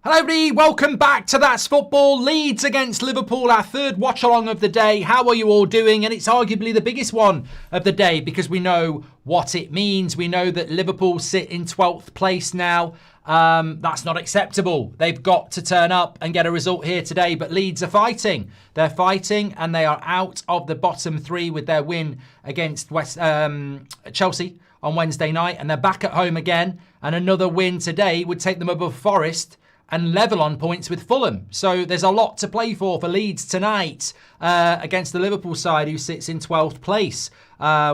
Hello everybody, welcome back to That's Football. Leeds against Liverpool, our third watch-along of the day. How are you all doing? And it's arguably the biggest one of the day because we know what it means. We know that Liverpool sit in 12th place now. That's not acceptable. They've got to turn up and get a result here today, but Leeds are fighting. They're fighting and they are out of the bottom three with their win against Chelsea on Wednesday night, and they're back at home again, and another win today would take them above Forest and level on points with Fulham. So there's a lot to play for Leeds tonight against the Liverpool side who sits in 12th place,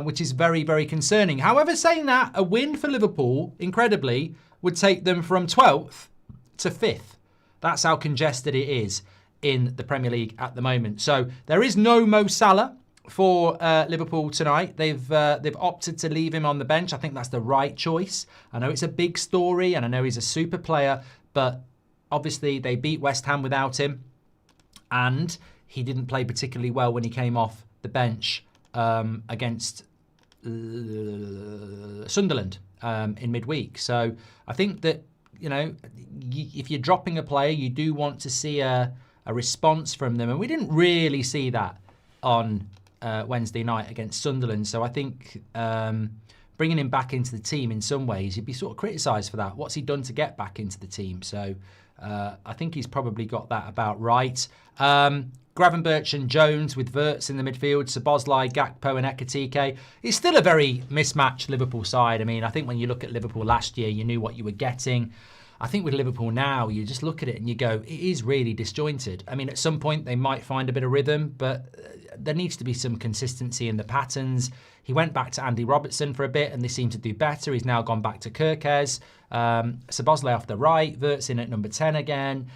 which is very, very concerning. However, saying that, a win for Liverpool, incredibly, would take them from 12th to 5th. That's how congested it is in the Premier League at the moment. So there is no Mo Salah for Liverpool tonight. They've opted to leave him on the bench. I think that's the right choice. I know it's a big story and I know he's a super player, but obviously, they beat West Ham without him, and he didn't play particularly well when he came off the bench against Sunderland in midweek. So I think that, you know, if you're dropping a player, you do want to see a response from them, and we didn't really see that on Wednesday night against Sunderland. So I think bringing him back into the team in some ways, you'd be sort of criticised for that. What's he done to get back into the team? So I think he's probably got that about right. Gravenberch and Jones with Wirtz in the midfield, Szoboszlai, Gakpo and Ekitike. It's still a very mismatched Liverpool side. I mean, I think when you look at Liverpool last year, you knew what you were getting. I think with Liverpool now, you just look at it and you go, it is really disjointed. I mean, at some point they might find a bit of rhythm, but there needs to be some consistency in the patterns. He went back to Andy Robertson for a bit and they seem to do better. He's now gone back to Kirkes. Szoboszlai off the right, Wirtz in at number 10 again.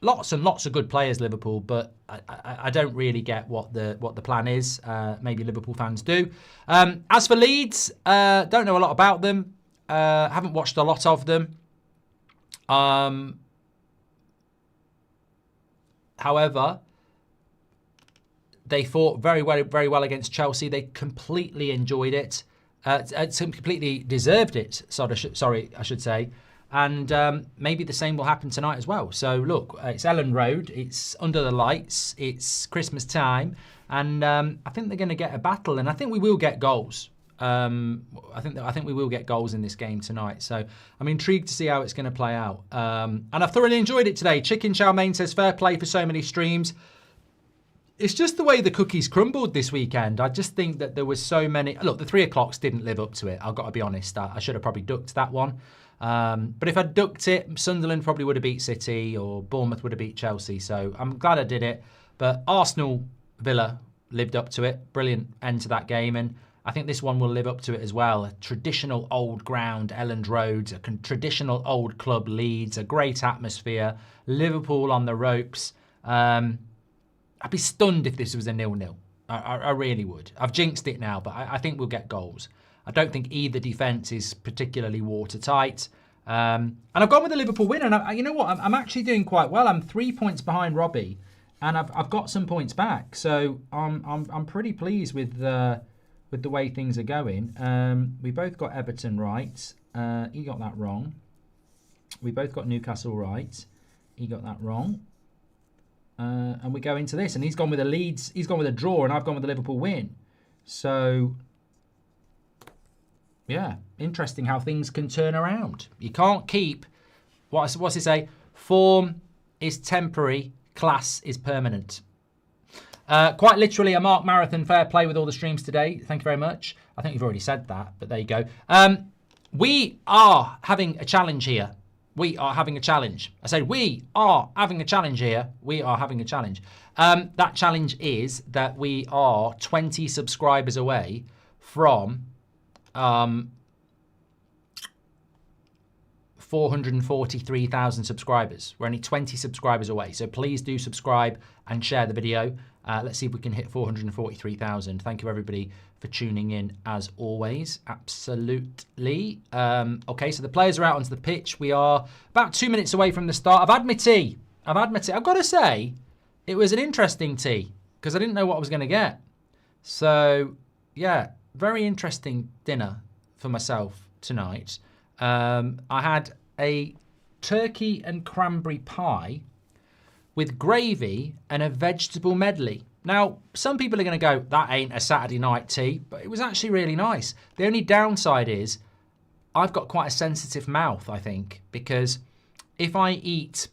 Lots and lots of good players, Liverpool, but I don't really get what the plan is. Maybe Liverpool fans do. As for Leeds, don't know a lot about them. Haven't watched a lot of them. However, they fought very well against Chelsea. They completely enjoyed it. Completely deserved it, sorry, I should say. And maybe the same will happen tonight as well. So look, it's Ellen Road. It's under the lights. It's Christmas time. And I think they're going to get a battle. And I think we will get goals. I think we will get goals in this game tonight. So I'm intrigued to see how it's going to play out. And I've thoroughly enjoyed it today. Chicken Chow Mein says, fair play for so many streams. It's just the way the cookies crumbled this weekend. I just think that there was so many. Look, the 3 o'clocks didn't live up to it. I've got to be honest. I should have probably ducked that one. But if I'd ducked it, Sunderland probably would have beat City or Bournemouth would have beat Chelsea. So I'm glad I did it. But Arsenal Villa lived up to it. Brilliant end to that game. And I think this one will live up to it as well. A traditional old ground, Elland Road, a traditional old club, Leeds, a great atmosphere, Liverpool on the ropes. I'd be stunned if this was a 0-0. I really would. I've jinxed it now, but I think we'll get goals. I don't think either defence is particularly watertight. And I've gone with the Liverpool win, and you know what? I'm actually doing quite well. I'm 3 points behind Robbie, and I've got some points back. So I'm pretty pleased with the way things are going. We both got Everton right. He got that wrong. We both got Newcastle right. He got that wrong. And we go into this, and he's gone with a Leeds. He's gone with a draw, and I've gone with a Liverpool win. So, yeah, interesting how things can turn around. You can't keep what's it say? Form is temporary, class is permanent. Quite literally, a Mark Marathon. Fair play with all the streams today. Thank you very much. I think you've already said that, but there you go. We are having a challenge here. We are having a challenge. I said we are having a challenge here. We are having a challenge. That challenge is that we are 20 subscribers away from 443,000 subscribers. We're only 20 subscribers away. So please do subscribe and share the video. Let's see if we can hit 443,000. Thank you, everybody, for tuning in, as always. Absolutely. Okay, so the players are out onto the pitch. We are about 2 minutes away from the start. I've had my tea. I've got to say, it was an interesting tea because I didn't know what I was going to get. So, yeah, very interesting dinner for myself tonight. I had a turkey and cranberry pie with gravy and a vegetable medley. Now, some people are going to go, that ain't a Saturday night tea, but it was actually really nice. The only downside is I've got quite a sensitive mouth, I think, because if I eat,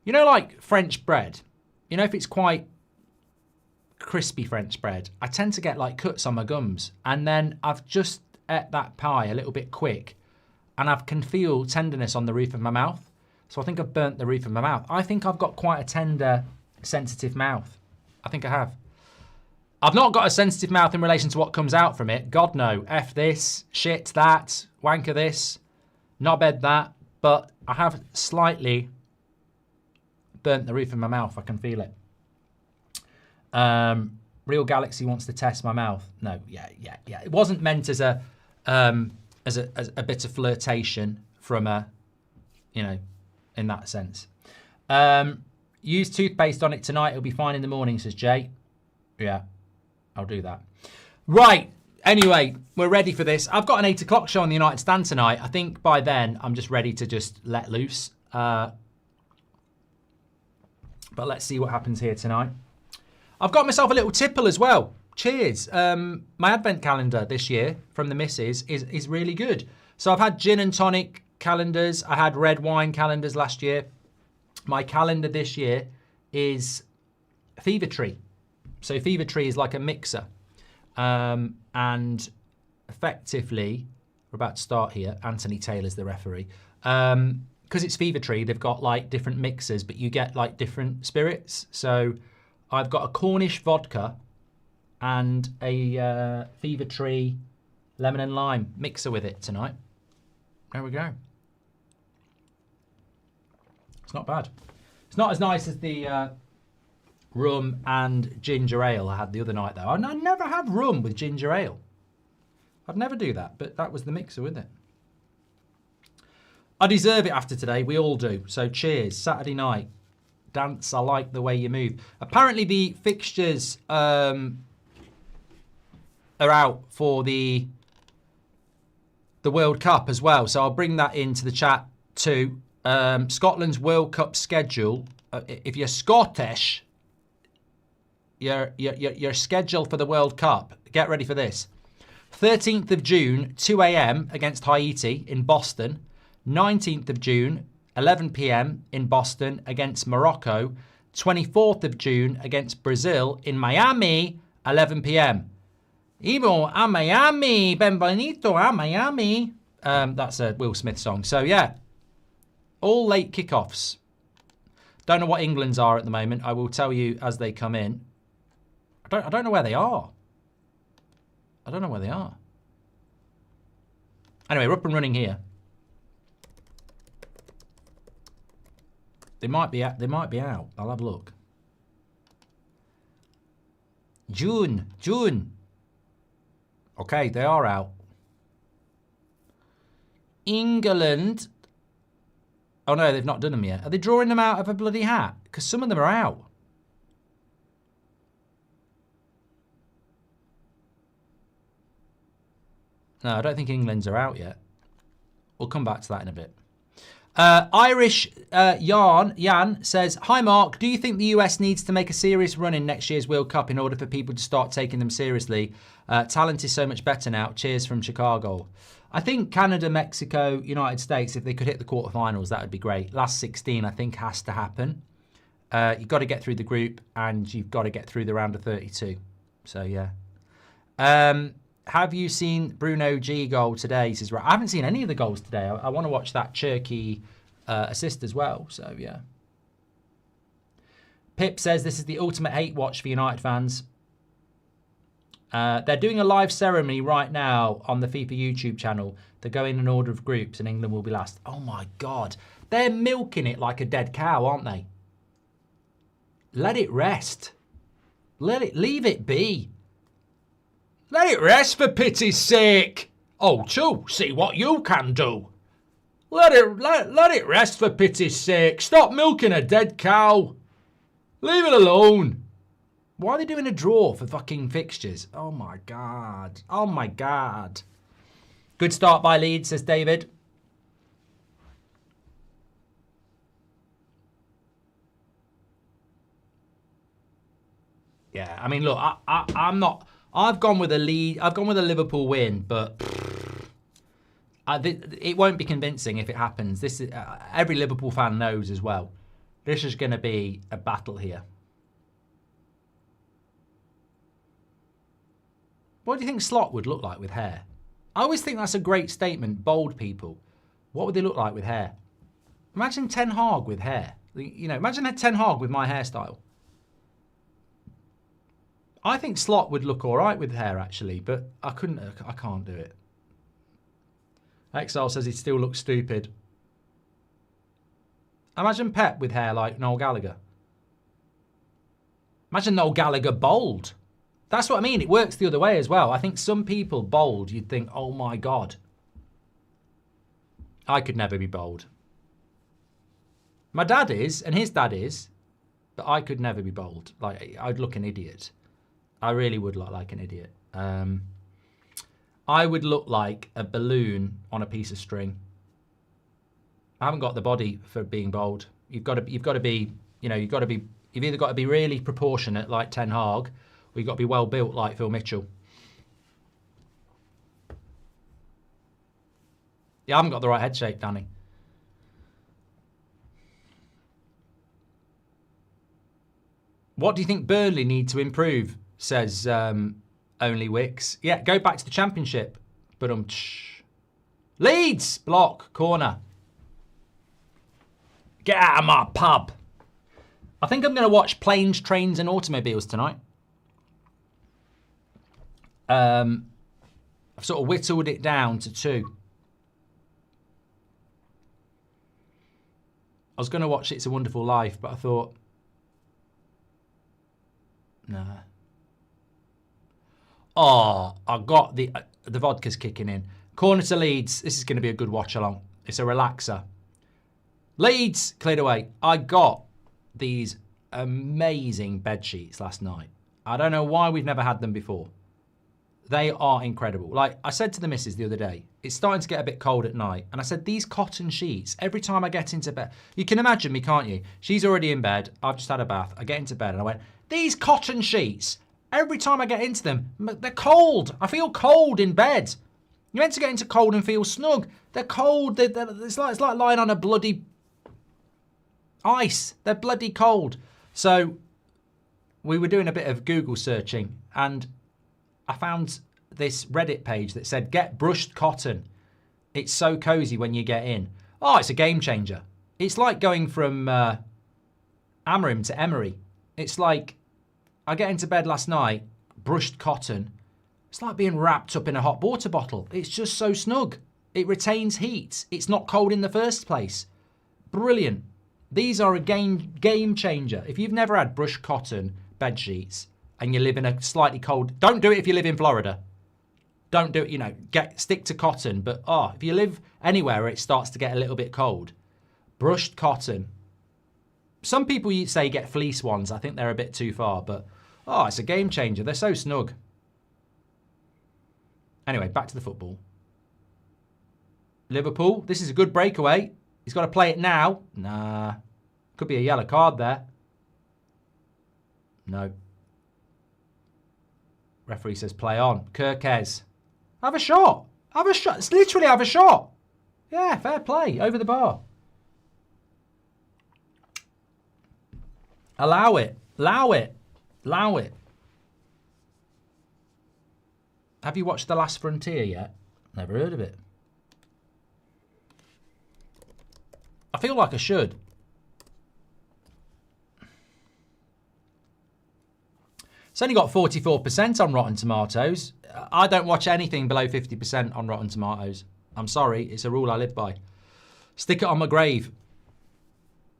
you know, like French bread, you know, if it's quite crispy French bread, I tend to get like cuts on my gums. And then I've just ate that pie a little bit quick and I can feel tenderness on the roof of my mouth. So I think I've burnt the roof of my mouth. I think I've got quite a tender, sensitive mouth. I think I have. I've not got a sensitive mouth in relation to what comes out from it. God no. F this, shit that, wanker this, knobhead that. But I have slightly burnt the roof of my mouth. I can feel it. Real Galaxy wants to test my mouth. No, yeah. It wasn't meant as a bit of flirtation from a, you know, in that sense. Use toothpaste on it tonight. It'll be fine in the morning, says Jay. Yeah, I'll do that. Right. Anyway, we're ready for this. I've got an 8 o'clock show on the United Stand tonight. I think by then I'm just ready to just let loose. But let's see what happens here tonight. I've got myself a little tipple as well. Cheers. My advent calendar this year from the missus is really good. So I've had gin and tonic calendars. I had red wine calendars last year. My calendar this year is Fever Tree. So Fever Tree is like a mixer. And effectively, we're about to start here. Anthony Taylor's the referee. Because it's Fever Tree, they've got like different mixers, but you get like different spirits. So I've got a Cornish vodka and a Fever Tree lemon and lime mixer with it tonight. There we go. It's not bad. It's not as nice as the rum and ginger ale I had the other night, though. I never have rum with ginger ale. I'd never do that, but that was the mixer with it. I deserve it after today. We all do. So cheers. Saturday night. Dance, I like the way you move. Apparently the fixtures are out for the World Cup as well. So I'll bring that into the chat too. Scotland's World Cup schedule. If you're Scottish, your schedule for the World Cup. Get ready for this. 13th of June, 2 a.m. against Haiti in Boston. 19th of June, 11 p.m. in Boston against Morocco. 24th of June against Brazil in Miami, 11 p.m. Ivo a Miami, benvenuto a Miami. That's a Will Smith song. So yeah, all late kickoffs. Don't know what England's are at the moment. I will tell you as they come in. I don't know where they are. I don't know where they are. Anyway, we're up and running here. They might be out. I'll have a look. June. Okay, they are out. England. Oh no, they've not done them yet. Are they drawing them out of a bloody hat? Because some of them are out. No, I don't think England's are out yet. We'll come back to that in a bit. Irish Jan says, hi Mark, do you think the US needs to make a serious run in next year's World Cup in order for people to start taking them seriously? Talent is so much better now. Cheers from Chicago. I think Canada, Mexico, United States, if they could hit the quarterfinals, that would be great. Last 16, I think, has to happen. You've got to get through the group and you've got to get through the round of 32. So, yeah. Have you seen Bruno G goal today? He says, right, I haven't seen any of the goals today. I want to watch that Cherky assist as well. So, yeah. Pip says this is the ultimate hate watch for United fans. They're doing a live ceremony right now on the FIFA YouTube channel. They're going in order of groups and England will be last. Oh, my God. They're milking it like a dead cow, aren't they? Let it rest. Leave it be. Let it rest for pity's sake. Oh, too, see what you can do. Let it rest for pity's sake. Stop milking a dead cow. Leave it alone. Why are they doing a draw for fucking fixtures? Oh, my God. Oh, my God. Good start by Leeds, says David. Yeah, I mean, look, I'm not. I've gone with a lead. I've gone with a Liverpool win, but it won't be convincing if it happens. This is, every Liverpool fan knows as well. This is going to be a battle here. What do you think Slot would look like with hair? I always think that's a great statement. Bold people. What would they look like with hair? Imagine Ten Hag with hair. You know, imagine Ten Hag with my hairstyle. I think Slot would look all right with hair, actually, but I can't do it. Exile says he still looks stupid. Imagine Pep with hair like Noel Gallagher. Imagine Noel Gallagher bald. That's what I mean. It works the other way as well. I think some people bald, you'd think, oh my God. I could never be bald. My dad is, and his dad is, but I could never be bald. Like, I'd look an idiot. I really would look like an idiot. I would look like a balloon on a piece of string. I haven't got the body for being bald. You've got to be, you know, you've either got to be really proportionate like Ten Hag, or you've got to be well built like Phil Mitchell. Yeah, I haven't got the right head shape, Danny. What do you think Burnley need to improve? Says Only Wicks. Yeah, go back to the Championship. But Leeds! Block. Corner. Get out of my pub. I think I'm going to watch Planes, Trains and Automobiles tonight. I've sort of whittled it down to 2. I was going to watch It's a Wonderful Life, but I thought, nah. Oh, I got the vodka's kicking in. Corner to Leeds. This is going to be a good watch along. It's a relaxer. Leeds cleared away. I got these amazing bed sheets last night. I don't know why we've never had them before. They are incredible. Like I said to the missus the other day, it's starting to get a bit cold at night. And I said, these cotton sheets, every time I get into bed, you can imagine me, can't you? She's already in bed. I've just had a bath. I get into bed and I went, these cotton sheets, every time I get into them, they're cold. I feel cold in bed. You're meant to get into cold and feel snug. They're cold. It's like lying on a bloody ice. They're bloody cold. So we were doing a bit of Google searching and I found this Reddit page that said, get brushed cotton. It's so cozy when you get in. Oh, it's a game changer. It's like going from Amorim to Emery. It's like, I get into bed last night, brushed cotton. It's like being wrapped up in a hot water bottle. It's just so snug. It retains heat. It's not cold in the first place. Brilliant. These are a game changer. If you've never had brushed cotton bed sheets and you live in a slightly cold, don't do it if you live in Florida. Don't do it, you know, stick to cotton. But if you live anywhere where it starts to get a little bit cold, brushed cotton. Some people say get fleece ones. I think they're a bit too far, but it's a game changer. They're so snug. Anyway, back to the football. Liverpool, this is a good breakaway. He's got to play it now. Nah. Could be a yellow card there. No. Referee says play on. Kirkez. Have a shot. Have a shot. It's literally have a shot. Yeah, fair play. Over the bar. Allow it. Allow it. Allow it. Have you watched The Last Frontier yet? Never heard of it. I feel like I should. It's only got 44% on Rotten Tomatoes. I don't watch anything below 50% on Rotten Tomatoes. I'm sorry, it's a rule I live by. Stick it on my grave.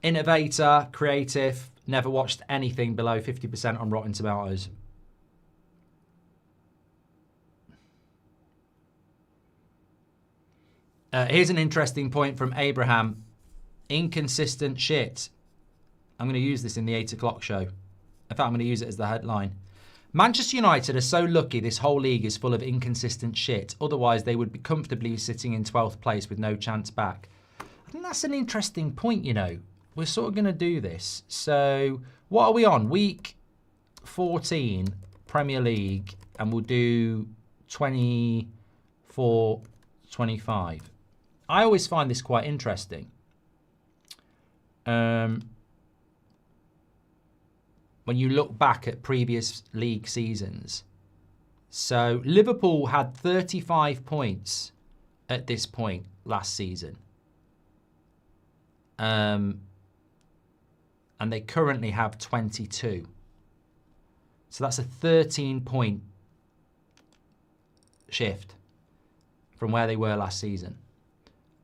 Innovator, creative, never watched anything below 50% on Rotten Tomatoes. Here's an interesting point from Abraham. Inconsistent shit. I'm going to use this in the 8 o'clock show. In fact, I'm going to use it as the headline. Manchester United are so lucky this whole league is full of inconsistent shit. Otherwise, they would be comfortably sitting in 12th place with no chance back. I think that's an interesting point, you know. We're sort of going to do this. So, what are we on? Week 14 Premier League, and we'll do 24, 25. I always find this quite interesting. When you look back at previous league seasons. So Liverpool had 35 points at this point last season. And they currently have 22. So that's a 13-point shift from where they were last season.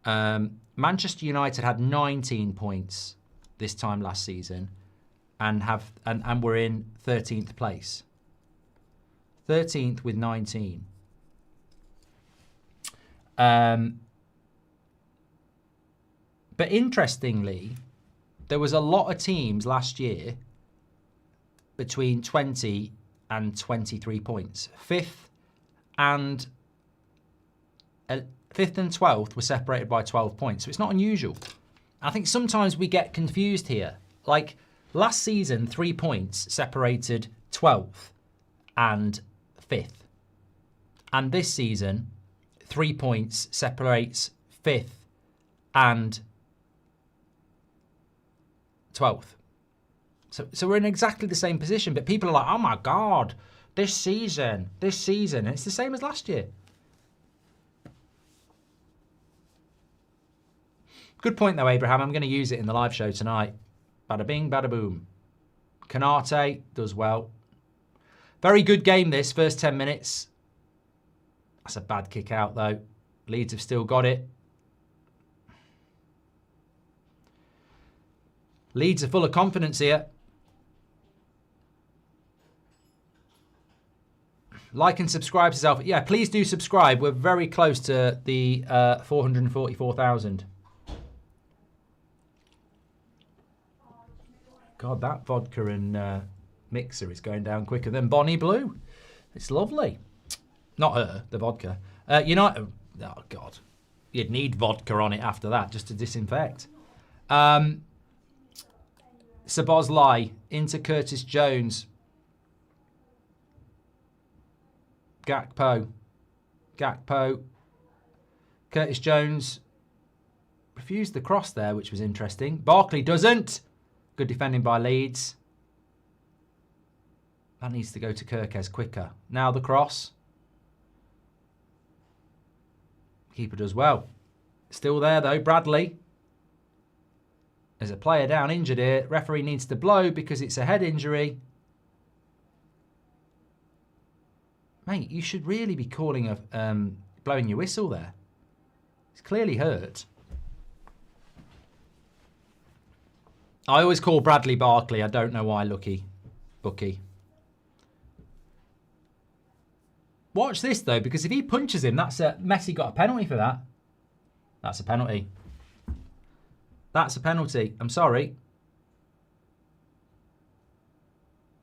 Manchester United had 19 points this time last season and were in 13th place. 13th with 19. But interestingly, there was a lot of teams last year between 20 and 23 points. Fifth and 12th were separated by 12 points, so it's not unusual. I think sometimes we get confused here. Like last season, 3 points separated 12th and 5th. And this season, 3 points separates 5th and 12th. So we're in exactly the same position, but people are like, oh my God, this season. And it's the same as last year. Good point though, Abraham. I'm going to use it in the live show tonight. Bada bing, bada boom. Canate does well. Very good game this, first 10 minutes. That's a bad kick out though. Leeds have still got it. Leeds are full of confidence here. Like and subscribe to yourself. Yeah, please do subscribe. We're very close to the 444,000. God, that vodka and mixer is going down quicker than Bonnie Blue. It's lovely. Not her, the vodka. Oh God. You'd need vodka on it after that just to disinfect. Sabozlai into Curtis Jones. Gakpo. Curtis Jones refused the cross there, which was interesting. Barkley doesn't. Good defending by Leeds. That needs to go to Kirkes quicker. Now the cross. Keeper does well. Still there though, Bradley. There's a player down injured here. Referee needs to blow because it's a head injury. Mate, you should really be calling blowing your whistle there. It's clearly hurt. I always call Bradley Barkley. I don't know why, Lucky. Bookie. Watch this, though, because if he punches him, Messi got a penalty for that. That's a penalty. That's a penalty. I'm sorry.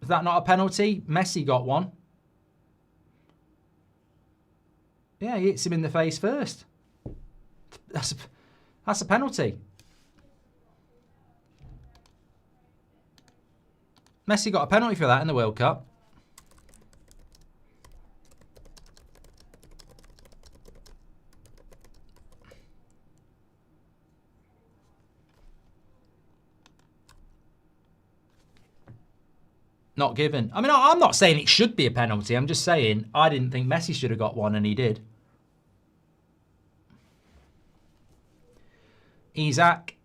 Is that not a penalty? Messi got one. Yeah, he hits him in the face first. That's a penalty. Messi got a penalty for that in the World Cup. Not given. I mean, I'm not saying it should be a penalty. I'm just saying I didn't think Messi should have got one, and he did. Isaac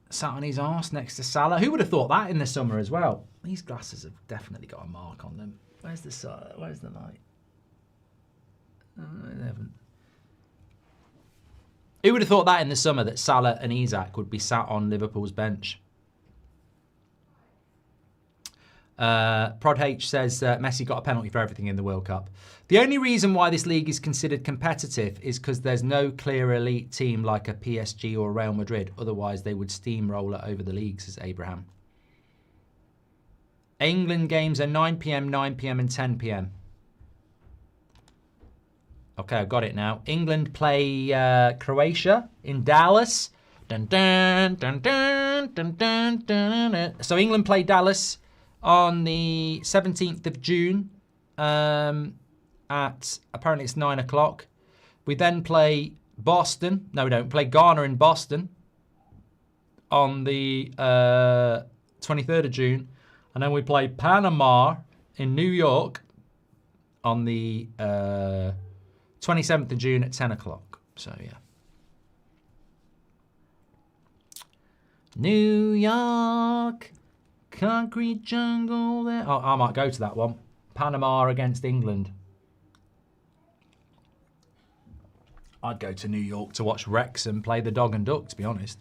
sat on his arse next to Salah. Who would have thought that in the summer as well? These glasses have definitely got a mark on them. Where's the light? They haven't. Who would have thought that in the summer that Salah and Isaac would be sat on Liverpool's bench? Prod H says Messi got a penalty for everything in the World Cup. The only reason why this league is considered competitive is because there's no clear elite team like a PSG or Real Madrid. Otherwise, they would steamroll it over the league, says Abraham. England games are 9 p.m, 9 p.m, and 10 p.m. Okay, I've got it now. England play Croatia in Dallas. Dun, dun, dun, dun, dun, dun, dun, dun. So England play Dallas on the 17th of June at, apparently it's 9 o'clock. We then play Boston. No, we don't. Play Ghana in Boston on the 23rd of June. And then we play Panama in New York on the 27th of June at 10 o'clock. So, yeah. New York, concrete jungle there. Oh, I might go to that one. Panama against England. I'd go to New York to watch Wrexham play the Dog and Duck, to be honest.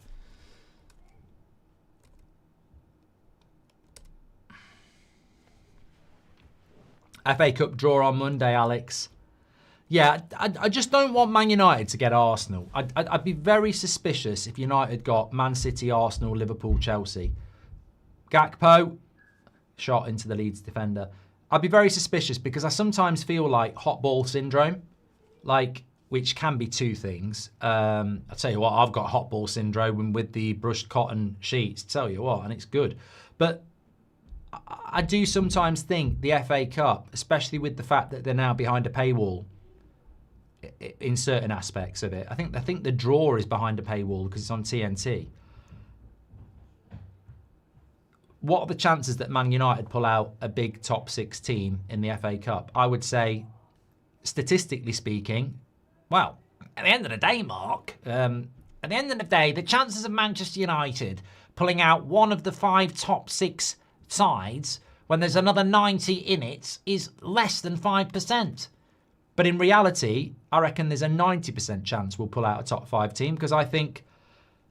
FA Cup draw on Monday, Alex. Yeah, I just don't want Man United to get Arsenal. I'd be very suspicious if United got Man City, Arsenal, Liverpool, Chelsea. Gakpo, shot into the Leeds defender. I'd be very suspicious because I sometimes feel like hot ball syndrome, like, which can be two things. I'll tell you what, I've got hot ball syndrome with the brushed cotton sheets, tell you what, and it's good. But I do sometimes think the FA Cup, especially with the fact that they're now behind a paywall, in certain aspects of it. I think the draw is behind a paywall because it's on TNT. What are the chances that Man United pull out a big top 6 team in the FA Cup? I would say, statistically speaking, well, at the end of the day, Mark, at the end of the day, the chances of Manchester United pulling out one of the 5 top 6 sides when there's another 90 in it is less than 5%. But in reality, I reckon there's a 90% chance we'll pull out a top 5 team because I think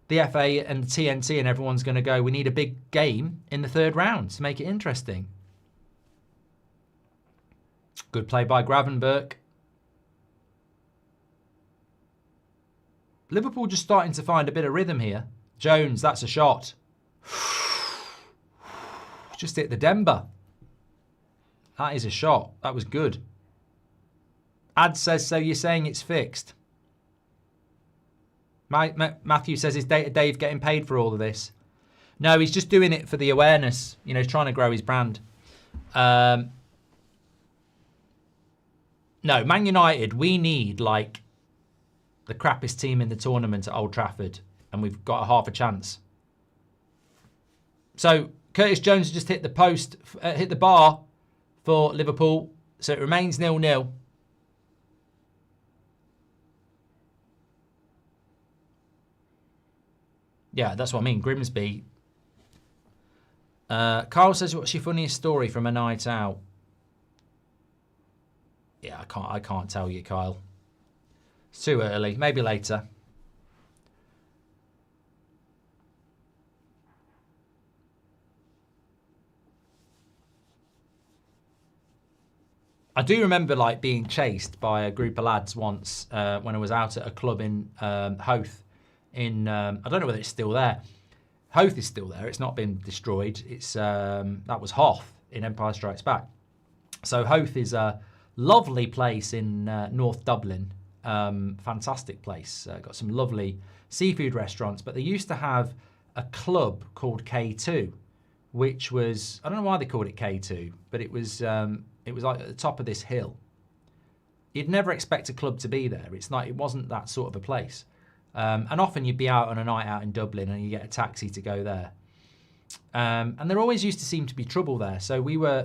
the FA and the TNT and everyone's going to go, we need a big game in the 3rd round to make it interesting. Good play by Gravenberch. Liverpool just starting to find a bit of rhythm here. Jones, that's a shot. Just hit the Denver. That is a shot. That was good. Ad says, so you're saying it's fixed? Matthew says, is Dave getting paid for all of this? No, he's just doing it for the awareness. You know, he's trying to grow his brand. No, Man United, we need, like, the crappiest team in the tournament at Old Trafford. And we've got a half a chance. So, Curtis Jones just hit the post, hit the bar for Liverpool. So it remains 0-0. Yeah, that's what I mean. Grimsby. Carl says, what's your funniest story from a night out? Yeah, I can't tell you, Kyle. It's too early. Maybe later. I do remember like being chased by a group of lads once when I was out at a club in Howth. I don't know whether it's still there. Howth is still there. It's not been destroyed. It's that was Hoth in Empire Strikes Back. So Howth is a lovely place in North Dublin. Fantastic place. Got some lovely seafood restaurants. But they used to have a club called K2, which was, I don't know why they called it K2, but it was like at the top of this hill. You'd never expect a club to be there. It wasn't that sort of a place. And often you'd be out on a night out in Dublin and you get a taxi to go there. And there always used to seem to be trouble there. So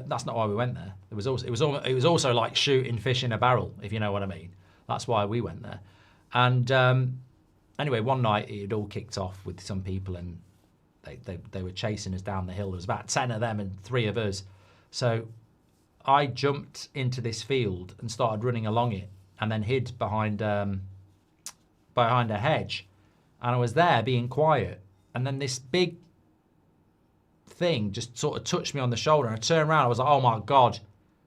that's not why we went there. It was also like shooting fish in a barrel, if you know what I mean. That's why we went there. And anyway, one night it all kicked off with some people and they were chasing us down the hill. There was about 10 of them and 3 of us. So I jumped into this field and started running along it and then hid behind a hedge. And I was there being quiet. And then this big thing just sort of touched me on the shoulder. And I turned around. I was like, oh my God,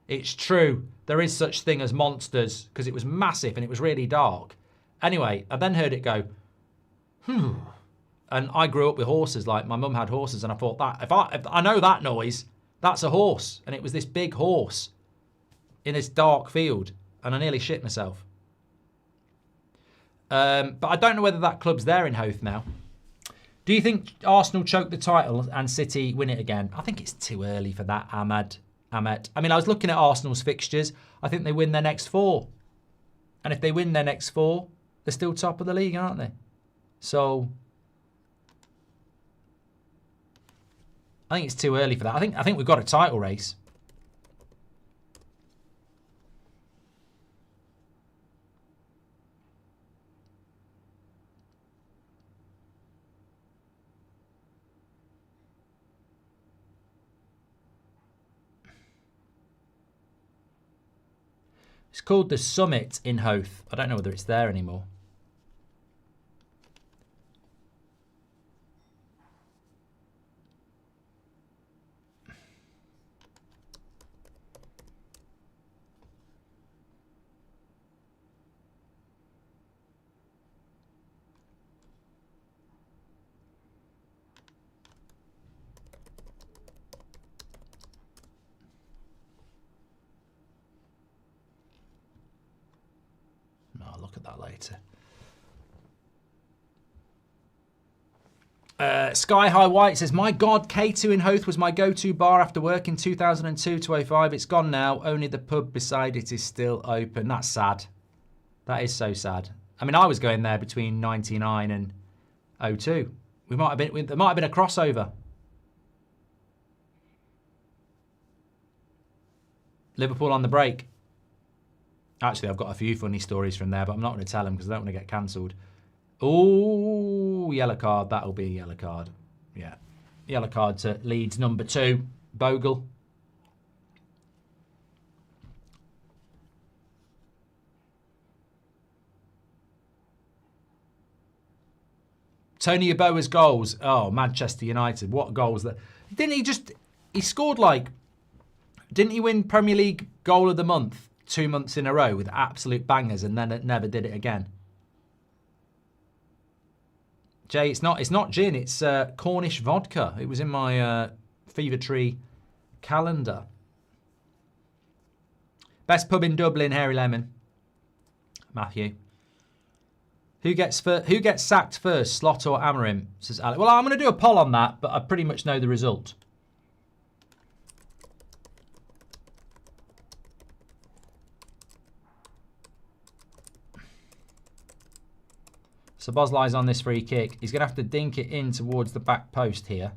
it's true. There is such thing as monsters, because it was massive and it was really dark. Anyway, I then heard it go, And I grew up with horses. Like my mum had horses. And I thought that if I know that noise, that's a horse. And it was this big horse in this dark field. And I nearly shit myself. But I don't know whether that club's there in Howth now. Do you think Arsenal choke the title and City win it again? I think it's too early for that, Ahmed. I mean, I was looking at Arsenal's fixtures. I think they win their next 4. And if they win their next 4, they're still top of the league, aren't they? So I think it's too early for that. I think we've got a title race. It's called the Summit in Hoth. I don't know whether it's there anymore. I'll look at that later. Sky High White says, my God, K2 in Hoth was my go-to bar after work in 2002 to 05. It's gone now. Only the pub beside it is still open. That's sad. That is so sad. I mean, I was going there between 99 and 02. There might have been a crossover. Liverpool on the break. Actually, I've got a few funny stories from there, but I'm not going to tell them because I don't want to get cancelled. Oh, yellow card. That'll be a yellow card. Yeah. Yellow card to Leeds number 2, Bogle. Tony Yeboah's goals. Oh, Manchester United. What goals that... He scored like... Didn't he win Premier League Goal of the Month 2 months in a row with absolute bangers and then it never did it again? Jay, it's not gin, it's Cornish vodka. It was in my Fever Tree calendar. Best pub in Dublin, Hairy Lemon. Matthew. Who gets sacked first, Slot or Amorim? Says Alex. Well, I'm going to do a poll on that, but I pretty much know the result. So Bosley's on this free kick. He's going to have to dink it in towards the back post here.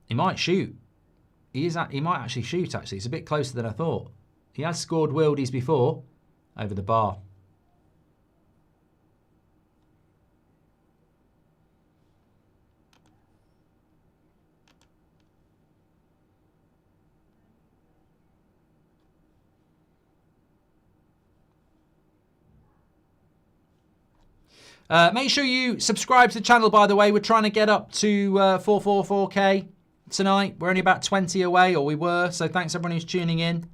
He might shoot. He might actually shoot, actually. It's a bit closer than I thought. He has scored worldies before over the bar. Make sure you subscribe to the channel, by the way. We're trying to get up to 444k tonight. We're only about 20 away, or we were. So thanks everyone who's tuning in.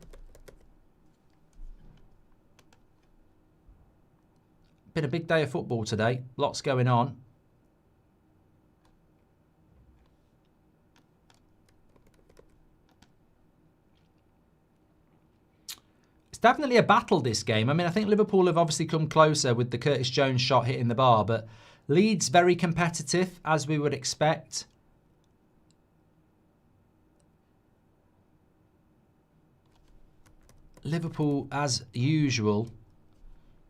Been a big day of football today. Lots going on. It's definitely a battle, this game. I mean, I think Liverpool have obviously come closer with the Curtis Jones shot hitting the bar, but Leeds very competitive, as we would expect. Liverpool, as usual,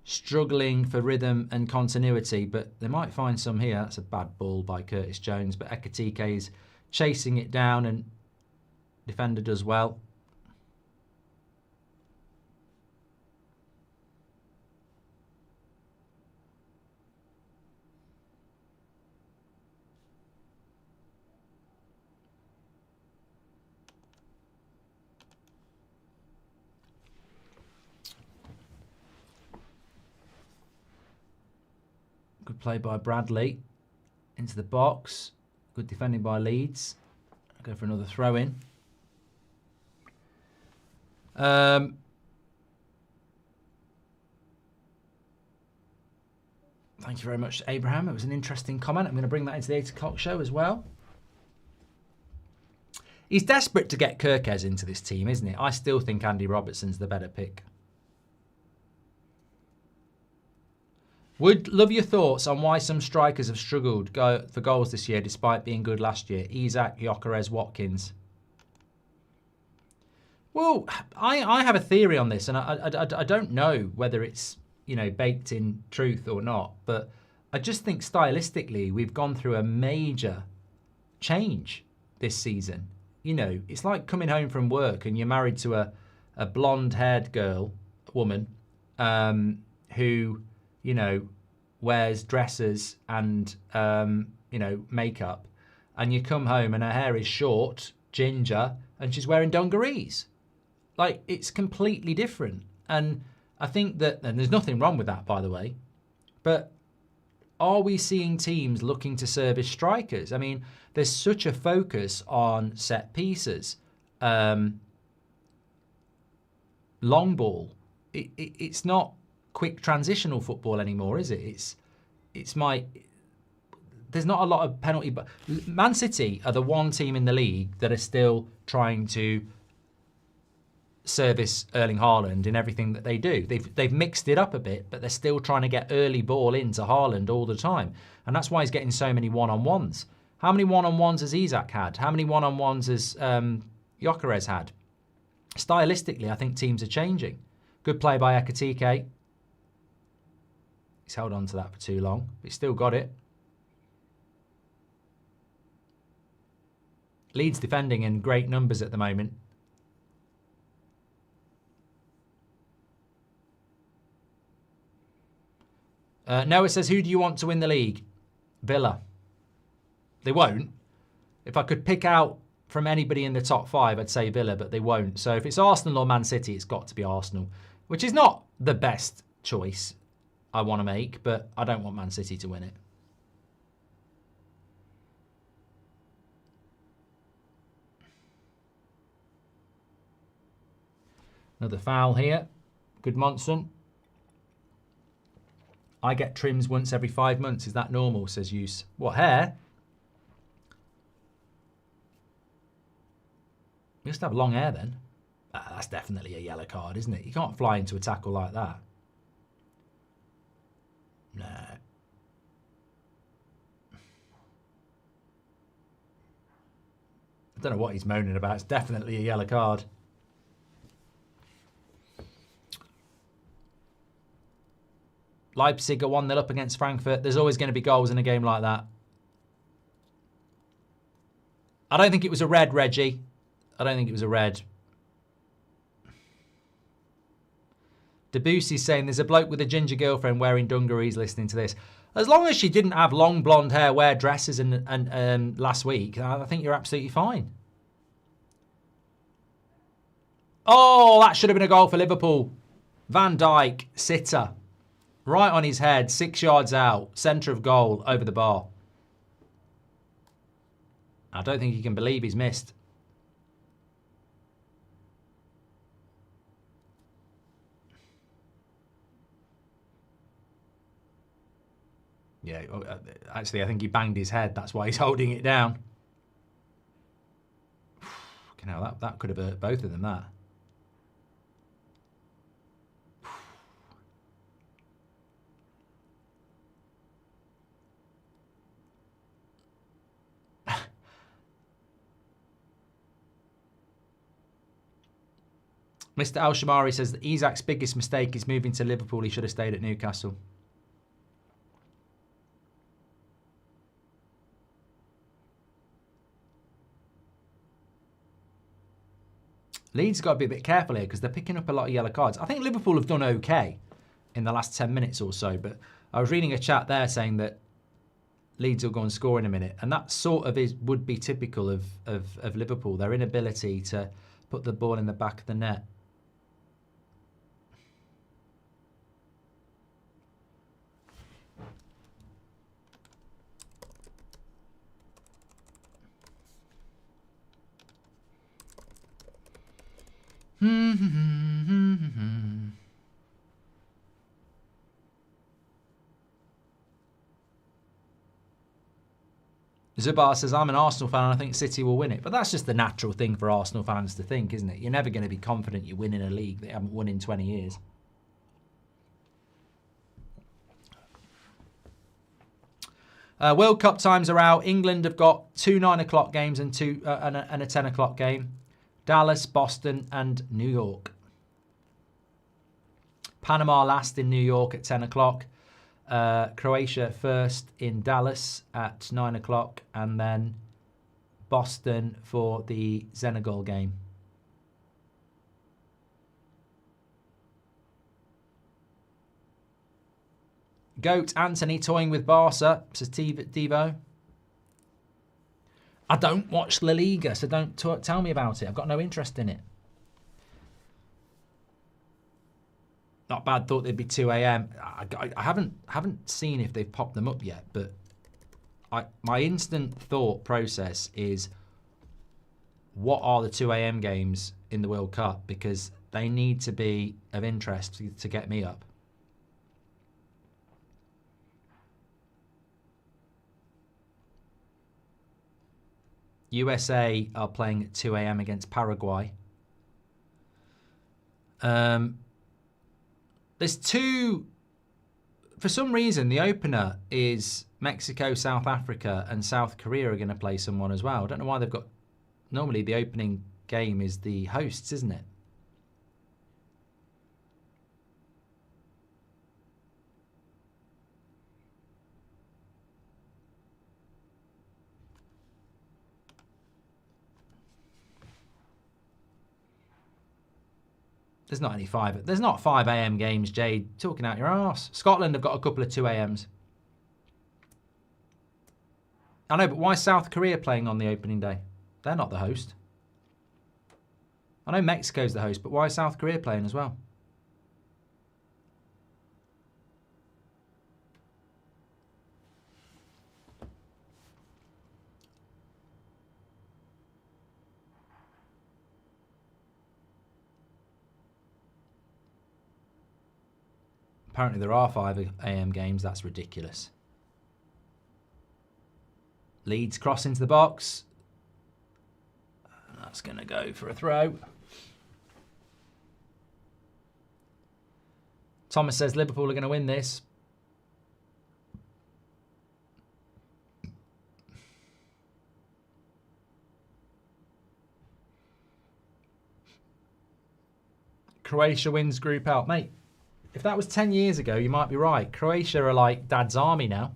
struggling for rhythm and continuity, but they might find some here. That's a bad ball by Curtis Jones, but Ekatike is chasing it down and defender does well. Good play by Bradley into the box. Good defending by Leeds. Go for another throw in. Thank you very much, Abraham. It was an interesting comment. I'm going to bring that into the 8 o'clock show as well. He's desperate to get Kirkes into this team, isn't he? I still think Andy Robertson's the better pick. Would love your thoughts on why some strikers have struggled for goals this year despite being good last year. Isak, Gyökeres, Watkins. Well, I have a theory on this, and I don't know whether it's, you know, baked in truth or not, but I just think stylistically we've gone through a major change this season. You know, it's like coming home from work and you're married to a blonde-haired woman, who, you know, wears dresses and, you know, makeup, and you come home and her hair is short, ginger, and she's wearing dungarees. Like, it's completely different. And I think that, and there's nothing wrong with that, by the way, but are we seeing teams looking to service strikers? I mean, there's such a focus on set pieces, long ball. It's not quick transitional football anymore, is it? There's not a lot of penalty, but Man City are the one team in the league that are still trying to service Erling Haaland in everything that they do. They've mixed it up a bit, but they're still trying to get early ball into Haaland all the time. And that's why he's getting so many one-on-ones. How many one-on-ones has Isak had? How many one-on-ones has Gyökeres had? Stylistically, I think teams are changing. Good play by Ekitike. He's held on to that for too long, but he's still got it. Leeds defending in great numbers at the moment. Noah says, who do you want to win the league? Villa. They won't. If I could pick out from anybody in the top 5, I'd say Villa, but they won't. So if it's Arsenal or Man City, it's got to be Arsenal, which is not the best choice I want to make, but I don't want Man City to win it. Another foul here. Good Monson. I get trims once every 5 months. Is that normal, says Use. What, hair? You must have long hair then. That's definitely a yellow card, isn't it? You can't fly into a tackle like that. Nah. I don't know what he's moaning about. It's definitely a yellow card. Leipzig are 1-0 up against Frankfurt. There's always going to be goals in a game like that. I don't think it was a red, Reggie. I don't think it was a red. Debussy's saying there's a bloke with a ginger girlfriend wearing dungarees listening to this. As long as she didn't have long blonde hair, wear dresses and last week, I think you're absolutely fine. Oh, that should have been a goal for Liverpool. Van Dijk, sitter. Right on his head, 6 yards out, centre of goal, over the bar. I don't think he can believe he's missed. Yeah, actually, I think he banged his head. That's why he's holding it down. You know, that could have hurt both of them, that. Mr. Al-Shamari says that Isak's biggest mistake is moving to Liverpool. He should have stayed at Newcastle. Leeds have got to be a bit careful here because they're picking up a lot of yellow cards. I think Liverpool have done okay in the last 10 minutes or so, but I was reading a chat there saying that Leeds will go and score in a minute, and that sort of would be typical of Liverpool, their inability to put the ball in the back of the net. Zubar says, I'm an Arsenal fan and I think City will win it. But that's just the natural thing for Arsenal fans to think, isn't it? You're never going to be confident you're winning a league that you haven't won in 20 years. World Cup times are out. England have got 2 9 o'clock games and a 10 o'clock game. Dallas, Boston, and New York. Panama last in New York at 10 o'clock. Croatia first in Dallas at 9 o'clock. And then Boston for the Senegal game. Goat Anthony toying with Barca, says Devo. I don't watch La Liga, so don't tell me about it. I've got no interest in it. Not bad, thought they'd be 2 a.m. I haven't seen if they've popped them up yet, but my instant thought process is, what are the 2 a.m. games in the World Cup? Because they need to be of interest to get me up. USA are playing at 2 a.m. against Paraguay. There's two... For some reason, the opener is Mexico, South Africa, and South Korea are going to play someone as well. I don't know why they've got... Normally, the opening game is the hosts, isn't it? There's not any 5. There's not 5 a.m. games, Jade. Talking out your arse. Scotland have got a couple of 2 a.m.s. I know, but why is South Korea playing on the opening day? They're not the host. I know Mexico's the host, but why is South Korea playing as well? Apparently there are 5 a.m. games. That's ridiculous. Leeds cross into the box. That's going to go for a throw. Thomas says Liverpool are going to win this. Croatia wins group out. Mate, if that was 10 years ago, you might be right. Croatia are like Dad's army now.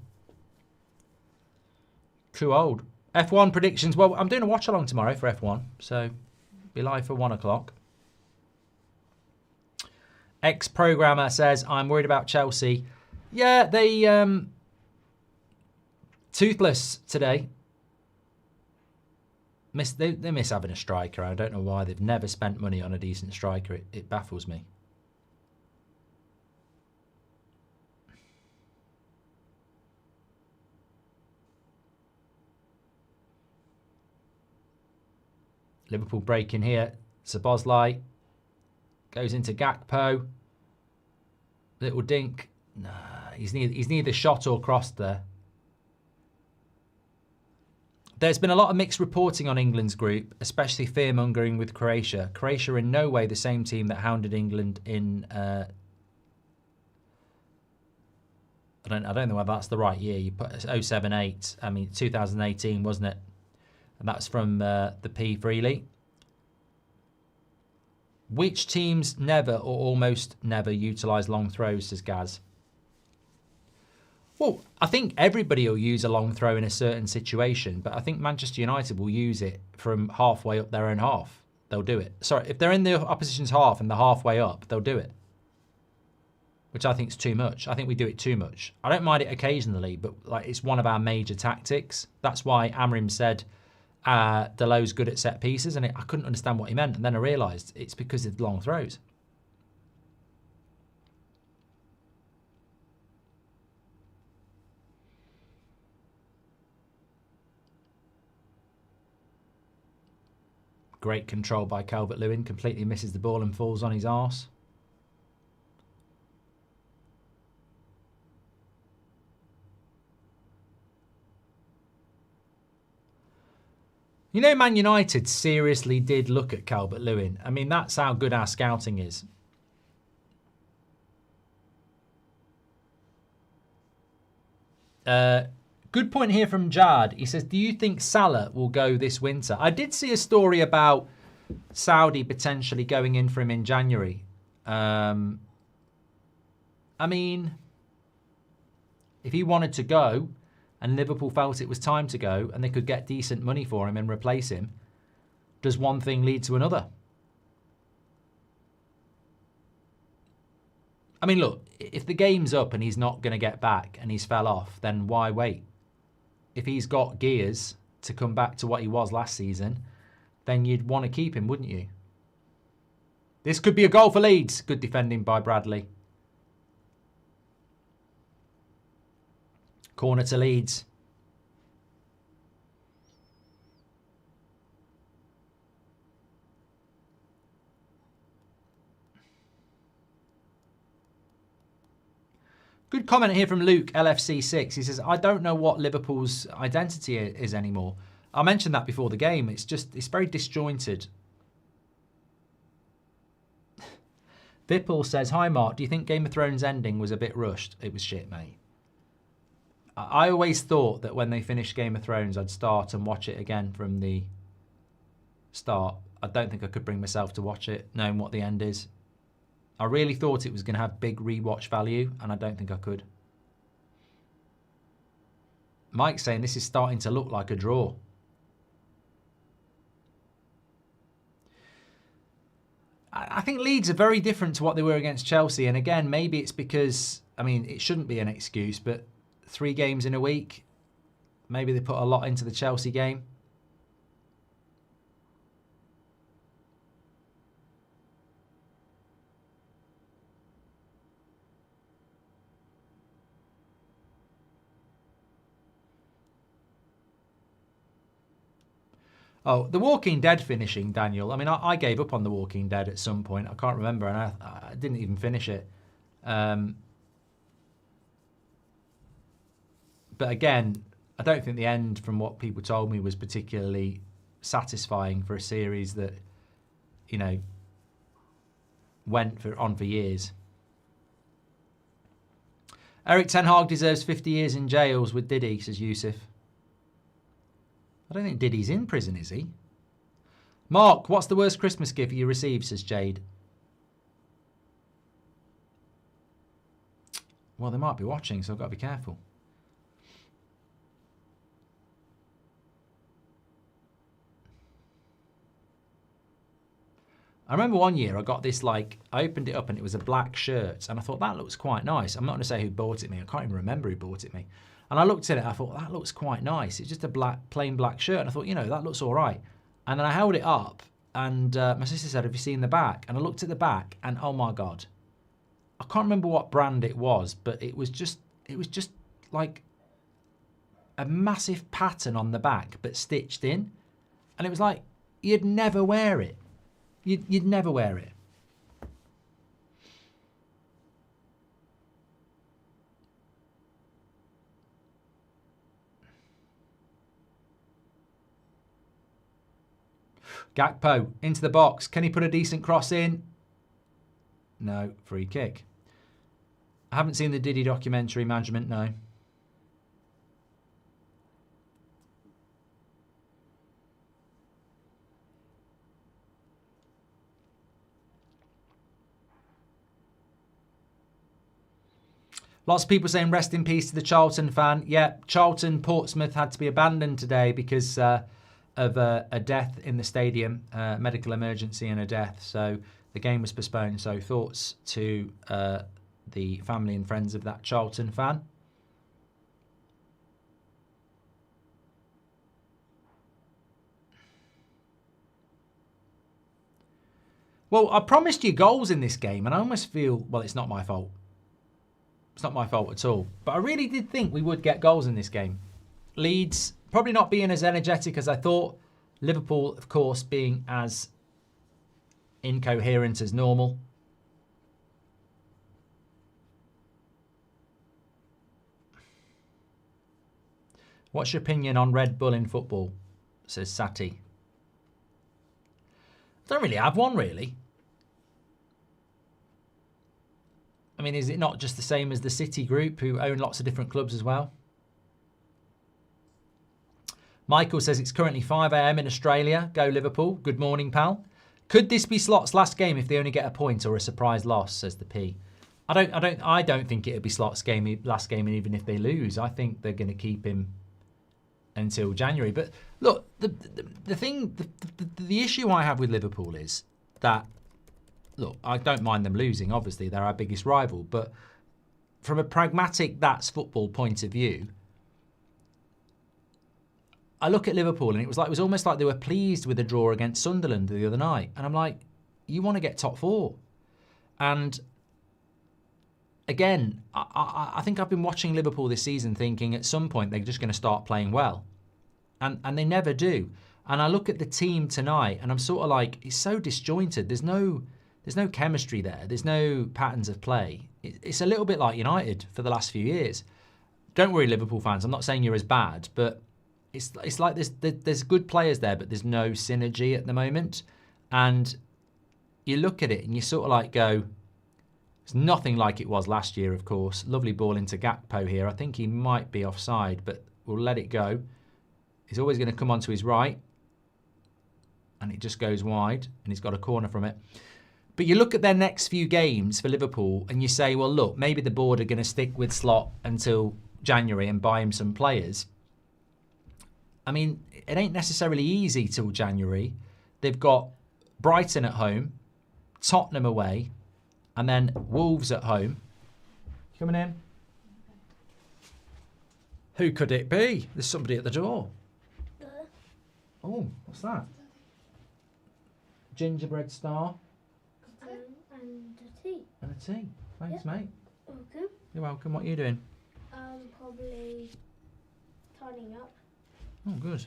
Too old. F1 predictions. Well, I'm doing a watch-along tomorrow for F1, so be live for 1 o'clock. Ex-programmer says, I'm worried about Chelsea. Yeah, they... toothless today. They miss having a striker. I don't know why they've never spent money on a decent striker. It baffles me. Liverpool breaking here. Szoboszlai goes into Gakpo. Little dink. Nah, he's neither shot or crossed there. There's been a lot of mixed reporting on England's group, especially fear-mongering with Croatia. Croatia are in no way the same team that hounded England in... I don't know whether that's the right year. You put 07-8. I mean, 2018, wasn't it? And that's from the P. Freely. Which teams never or almost never utilise long throws, says Gaz? Well, I think everybody will use a long throw in a certain situation, but I think Manchester United will use it from halfway up their own half. They'll do it. Sorry, if they're in the opposition's half and they're halfway up, they'll do it. Which I think is too much. I think we do it too much. I don't mind it occasionally, but like it's one of our major tactics. That's why Amrim said Delo's good at set pieces, and I couldn't understand what he meant, and then I realised it's because of long throws. Great control by Calvert-Lewin. Completely misses the ball and falls on his arse. You know, Man United seriously did look at Calvert-Lewin. I mean, that's how good our scouting is. Good point here from Jad. He says, do you think Salah will go this winter? I did see a story about Saudi potentially going in for him in January. I mean, if he wanted to go and Liverpool felt it was time to go and they could get decent money for him and replace him, does one thing lead to another? I mean, look, if the game's up and he's not going to get back and he's fell off, then why wait? If he's got gears to come back to what he was last season, then you'd want to keep him, wouldn't you? This could be a goal for Leeds. Good defending by Bradley. Corner to Leeds. Good comment here from Luke, LFC6. He says, I don't know what Liverpool's identity is anymore. I mentioned that before the game. It's very disjointed. Vipul says, hi Mark, do you think Game of Thrones ending was a bit rushed? It was shit, mate. I always thought that when they finished Game of Thrones, I'd start and watch it again from the start. I don't think I could bring myself to watch it, knowing what the end is. I really thought it was going to have big rewatch value, and I don't think I could. Mike's saying this is starting to look like a draw. I think Leeds are very different to what they were against Chelsea. And again, maybe it's because, I mean, it shouldn't be an excuse, but 3 games in a week, maybe they put a lot into the Chelsea game. Oh, The Walking Dead finishing, Daniel. I mean, I gave up on The Walking Dead at some point. I can't remember, and I didn't even finish it. But again, I don't think the end, from what people told me, was particularly satisfying for a series that, you know, went on for years. Eric Ten Hag deserves 50 years in jails with Diddy, says Yusuf. I don't think Diddy's in prison, is he? Mark, what's the worst Christmas gift you received, says Jade. Well, they might be watching, so I've got to be careful. I remember one year I got this, like, I opened it up and it was a black shirt, and I thought, that looks quite nice. I'm not going to say who bought it me. I can't even remember who bought it me. And I looked at it, I thought, that looks quite nice. It's just a plain black shirt. And I thought, you know, that looks all right. And then I held it up, and my sister said, have you seen the back? And I looked at the back, and oh my God. I can't remember what brand it was, but it was just like a massive pattern on the back, but stitched in. And it was like, you'd never wear it. You'd never wear it. Gakpo into the box. Can he put a decent cross in? No, free kick. I haven't seen the Diddy documentary, Management, no. Lots of people saying rest in peace to the Charlton fan. Yeah, Charlton Portsmouth had to be abandoned today because of a death in the stadium, medical emergency and a death. So the game was postponed. So thoughts to the family and friends of that Charlton fan. Well, I promised you goals in this game, and I almost feel, well, it's not my fault. It's not my fault at all. But I really did think we would get goals in this game. Leeds probably not being as energetic as I thought. Liverpool, of course, being as incoherent as normal. What's your opinion on Red Bull in football? Says Sati. I don't really have one, really. I mean, is it not just the same as the City Group, who own lots of different clubs as well? Michael says it's currently 5 a.m. in Australia. Go Liverpool. Good morning, pal. Could this be Slot's last game if they only get a point or a surprise loss? Says the P. I don't think it'll be Slot's last game, even if they lose. I think they're going to keep him until January. But look, the issue I have with Liverpool is that, look, I don't mind them losing. Obviously, they're our biggest rival. But from a pragmatic, that's football point of view, I look at Liverpool and it was almost like they were pleased with the draw against Sunderland the other night. And I'm like, you want to get top 4. And again, I think I've been watching Liverpool this season thinking at some point they're just going to start playing well. And they never do. And I look at the team tonight and I'm sort of like, it's so disjointed. There's no chemistry there. There's no patterns of play. It's a little bit like United for the last few years. Don't worry, Liverpool fans. I'm not saying you're as bad, but it's like there's good players there, but there's no synergy at the moment. And you look at it and you sort of like go, it's nothing like it was last year, of course. Lovely ball into Gakpo here. I think he might be offside, but we'll let it go. He's always going to come onto his right. And it just goes wide, and he's got a corner from it. But you look at their next few games for Liverpool, and you say, well, look, maybe the board are going to stick with Slot until January and buy him some players. I mean, it ain't necessarily easy till January. They've got Brighton at home, Tottenham away, and then Wolves at home. Coming in. Who could it be? There's somebody at the door. Oh, what's that? Gingerbread star. And a tea. And a tea. Thanks, mate. Welcome. You're welcome. What are you doing? Probably tidying up. Oh, good.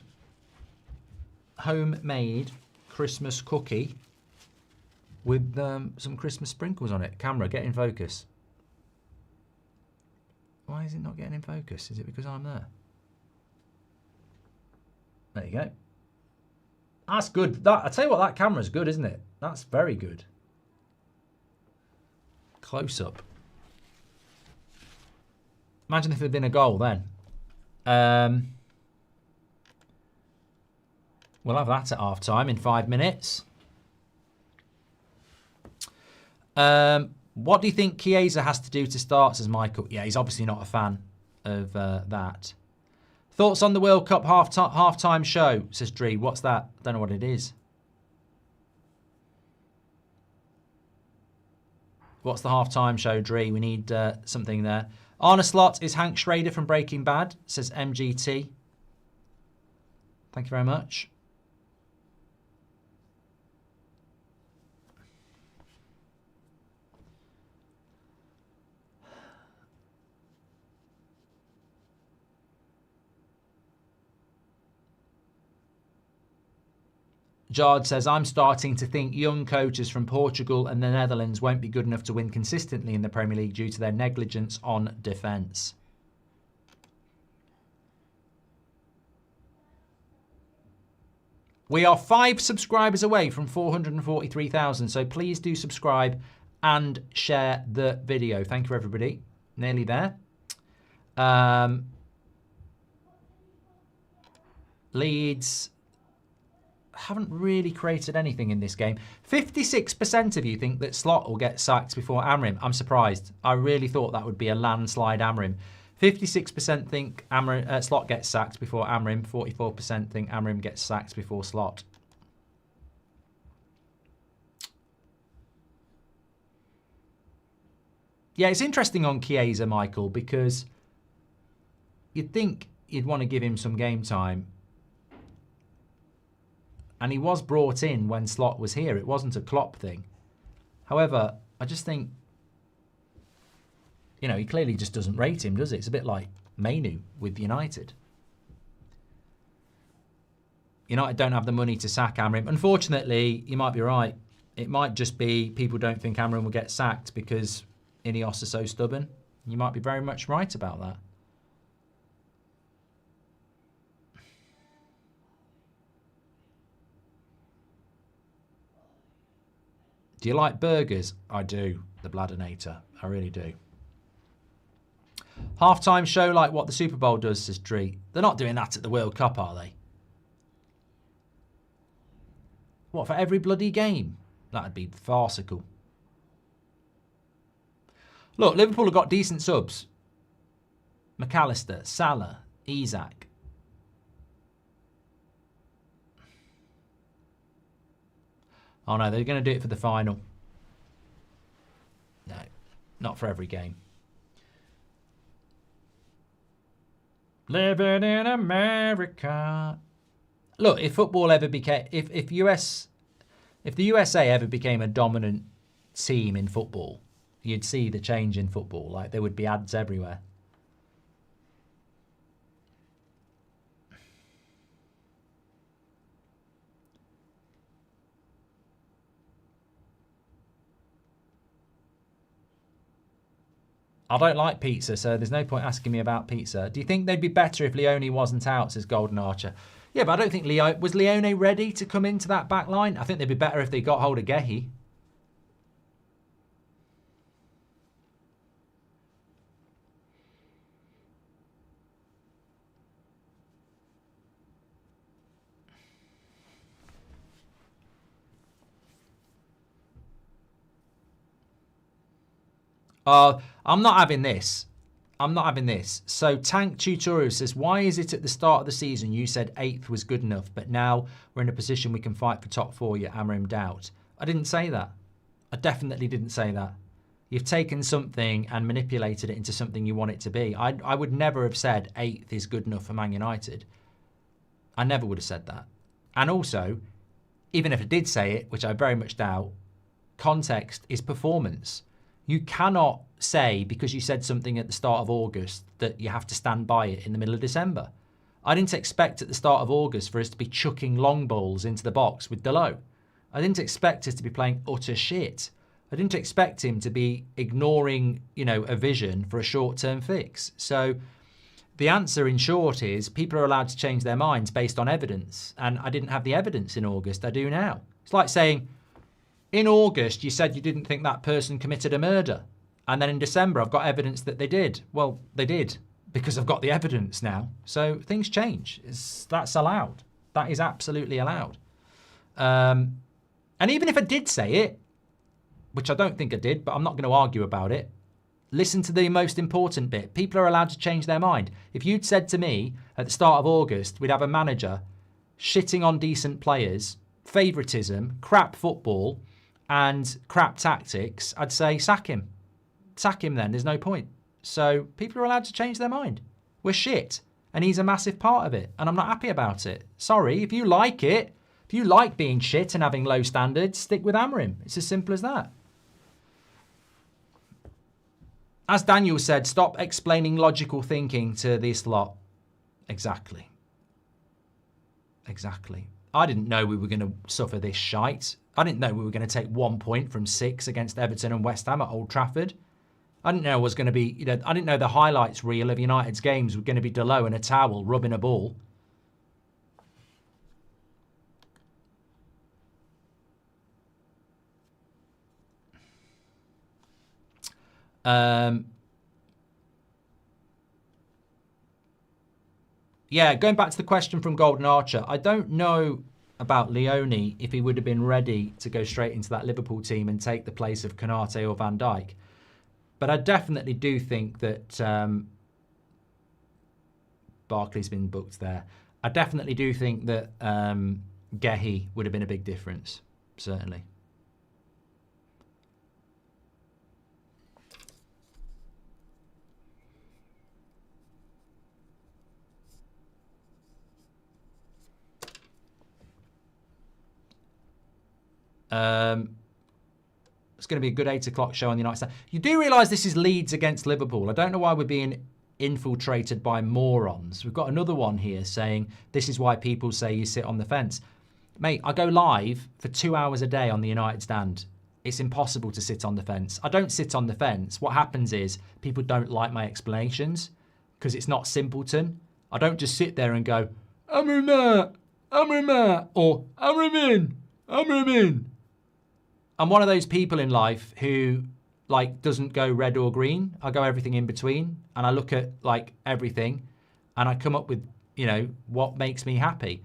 Homemade Christmas cookie with some Christmas sprinkles on it. Camera, get in focus. Why is it not getting in focus? Is it because I'm there? There you go. That's good. I tell you what, that camera's good, isn't it? That's very good. Close up. Imagine if there'd been a goal then. We'll have that at half time in 5 minutes. What do you think Chiesa has to do to start, says Michael? Yeah, he's obviously not a fan of that. Thoughts on the World Cup half-time show, says Dree. What's that? Don't know what it is. What's the half-time show, Dree? We need something there. Arne Slot is Hank Schrader from Breaking Bad, says MGT. Thank you very much. Jard says, I'm starting to think young coaches from Portugal and the Netherlands won't be good enough to win consistently in the Premier League due to their negligence on defence. We are 5 subscribers away from 443,000, so please do subscribe and share the video. Thank you, everybody. Nearly there. Leeds haven't really created anything in this game. 56% of you think that Slot will get sacked before Amrim. I'm surprised. I really thought that would be a landslide Amrim. 56% think Slot gets sacked before Amrim. 44% think Amrim gets sacked before Slot. Yeah, it's interesting on Chiesa, Michael, because you'd think you'd want to give him some game time. And he was brought in when Slot was here. It wasn't a Klopp thing. However, I just think, you know, he clearly just doesn't rate him, does it? It's a bit like Mainu with United. United don't have the money to sack Amrim. Unfortunately, you might be right. It might just be people don't think Amrim will get sacked because Ineos are so stubborn. You might be very much right about that. Do you like burgers? I do, the Bladdernator. I really do. Half-time show like what the Super Bowl does, says Dree. They're not doing that at the World Cup, are they? What, for every bloody game? That'd be farcical. Look, Liverpool have got decent subs. McAllister, Salah, Isak. Oh no, they're going to do it for the final. No, not for every game. Living in America. Look, if football ever became, if the USA ever became a dominant team in football, you'd see the change in football. Like, there would be ads everywhere. I don't like pizza, so there's no point asking me about pizza. Do you think they'd be better if Leone wasn't out, says Golden Archer? Yeah, but I don't think was Leone ready to come into that back line? I think they'd be better if they got hold of Gehi. I'm not having this. I'm not having this. So Tank Tutorial says, why is it at the start of the season you said 8th was good enough, but now we're in a position we can fight for top 4, you hammer him doubt? I didn't say that. I definitely didn't say that. You've taken something and manipulated it into something you want it to be. I would never have said 8th is good enough for Man United. I never would have said that. And also, even if I did say it, which I very much doubt, context is performance. You cannot say, because you said something at the start of August, that you have to stand by it in the middle of December. I didn't expect at the start of August for us to be chucking long balls into the box with Delo. I didn't expect us to be playing utter shit. I didn't expect him to be ignoring, a vision for a short-term fix. So the answer, in short, is people are allowed to change their minds based on evidence. And I didn't have the evidence in August. I do now. It's like saying, in August, you said you didn't think that person committed a murder. And then in December, I've got evidence that they did. Well, they did, because I've got the evidence now. So things change. That's allowed. That is absolutely allowed. And even if I did say it, which I don't think I did, but I'm not going to argue about it, listen to the most important bit. People are allowed to change their mind. If you'd said to me at the start of August, we'd have a manager shitting on decent players, favouritism, crap football, and crap tactics, I'd say sack him. Sack him then, there's no point. So people are allowed to change their mind. We're shit, and he's a massive part of it, and I'm not happy about it. Sorry, if you like it, if you like being shit and having low standards, stick with Amorim. It's as simple as that. As Daniel said, stop explaining logical thinking to this lot. Exactly. Exactly. I didn't know we were going to suffer this shite. I didn't know we were going to take 1 point from 6 against Everton and West Ham at Old Trafford. I didn't know it was going to be, I didn't know the highlights reel of United's games were going to be Delo in a towel rubbing a ball. Yeah, going back to the question from Golden Archer, I don't know about Leone if he would have been ready to go straight into that Liverpool team and take the place of Konate or Van Dijk. But I definitely do think that Barkley's been booked there. I definitely do think that Gehi would have been a big difference, certainly. It's going to be a good 8 o'clock show on the United Stand. You do realise this is Leeds against Liverpool. I don't know why we're being infiltrated by morons. We've got another one here saying, this is why people say you sit on the fence. Mate, I go live for 2 hours a day on the United Stand. It's impossible to sit on the fence. I don't sit on the fence. What happens is people don't like my explanations because it's not simpleton. I don't just sit there and go, Amorim out, or Amorim in. I'm one of those people in life who doesn't go red or green. I go everything in between, and I look at everything and I come up with, what makes me happy.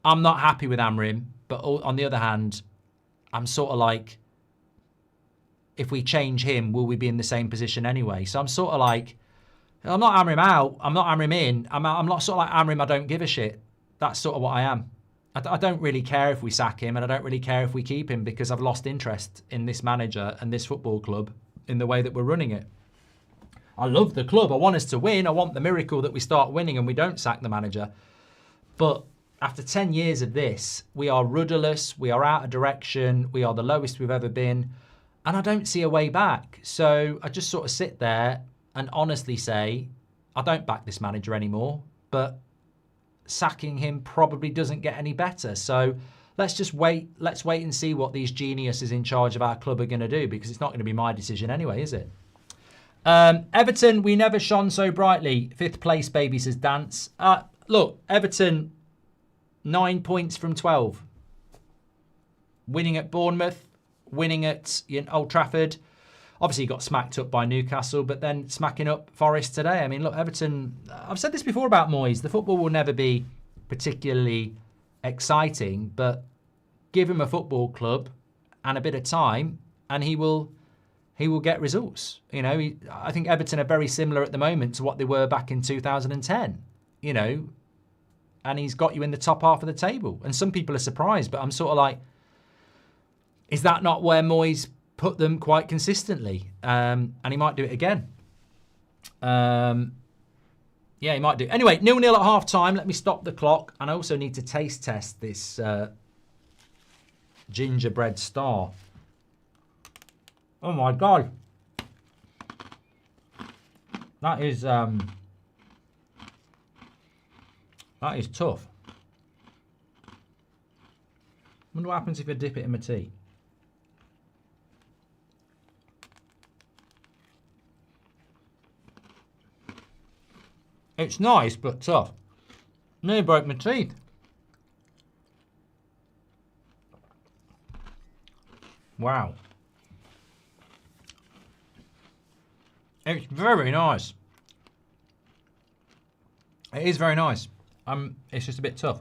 I'm not happy with Amorim, But on the other hand, I'm sort of like, if we change him, will we be in the same position anyway? So I'm sort of like, I'm not hammering him out. I'm not hammering him in. I'm not sort of like hammering him, I don't give a shit. That's sort of what I am. I don't really care if we sack him, and I don't really care if we keep him, because I've lost interest in this manager and this football club in the way that we're running it. I love the club. I want us to win. I want the miracle that we start winning and we don't sack the manager. But after 10 years of this, we are rudderless. We are out of direction. We are the lowest we've ever been. And I don't see a way back. So I just sort of sit there and honestly say, I don't back this manager anymore. But sacking him probably doesn't get any better. So let's just wait. Let's wait and see what these geniuses in charge of our club are going to do, because it's not going to be my decision anyway, is it? Everton, we never shone so brightly. 5th place, baby, says Dance. Look, Everton, 9 points from 12. Winning at Bournemouth, winning at Old Trafford. Obviously, got smacked up by Newcastle, but then smacking up Forest today. I mean, look, Everton, I've said this before about Moyes. The football will never be particularly exciting, but give him a football club and a bit of time, and he will get results. You know, I think Everton are very similar at the moment to what they were back in 2010, you know, and he's got you in the top half of the table. And some people are surprised, but I'm sort of like, is that not where Moyes put them quite consistently? And he might do it again. Yeah, he might do. Anyway, 0-0 at half time. Let me stop the clock. And I also need to taste test this gingerbread star. Oh my God. That is tough. Wonder what happens if I dip it in my tea. It's nice, but tough. Nearly broke my teeth. Wow. It's very nice. It is very nice. It's just a bit tough.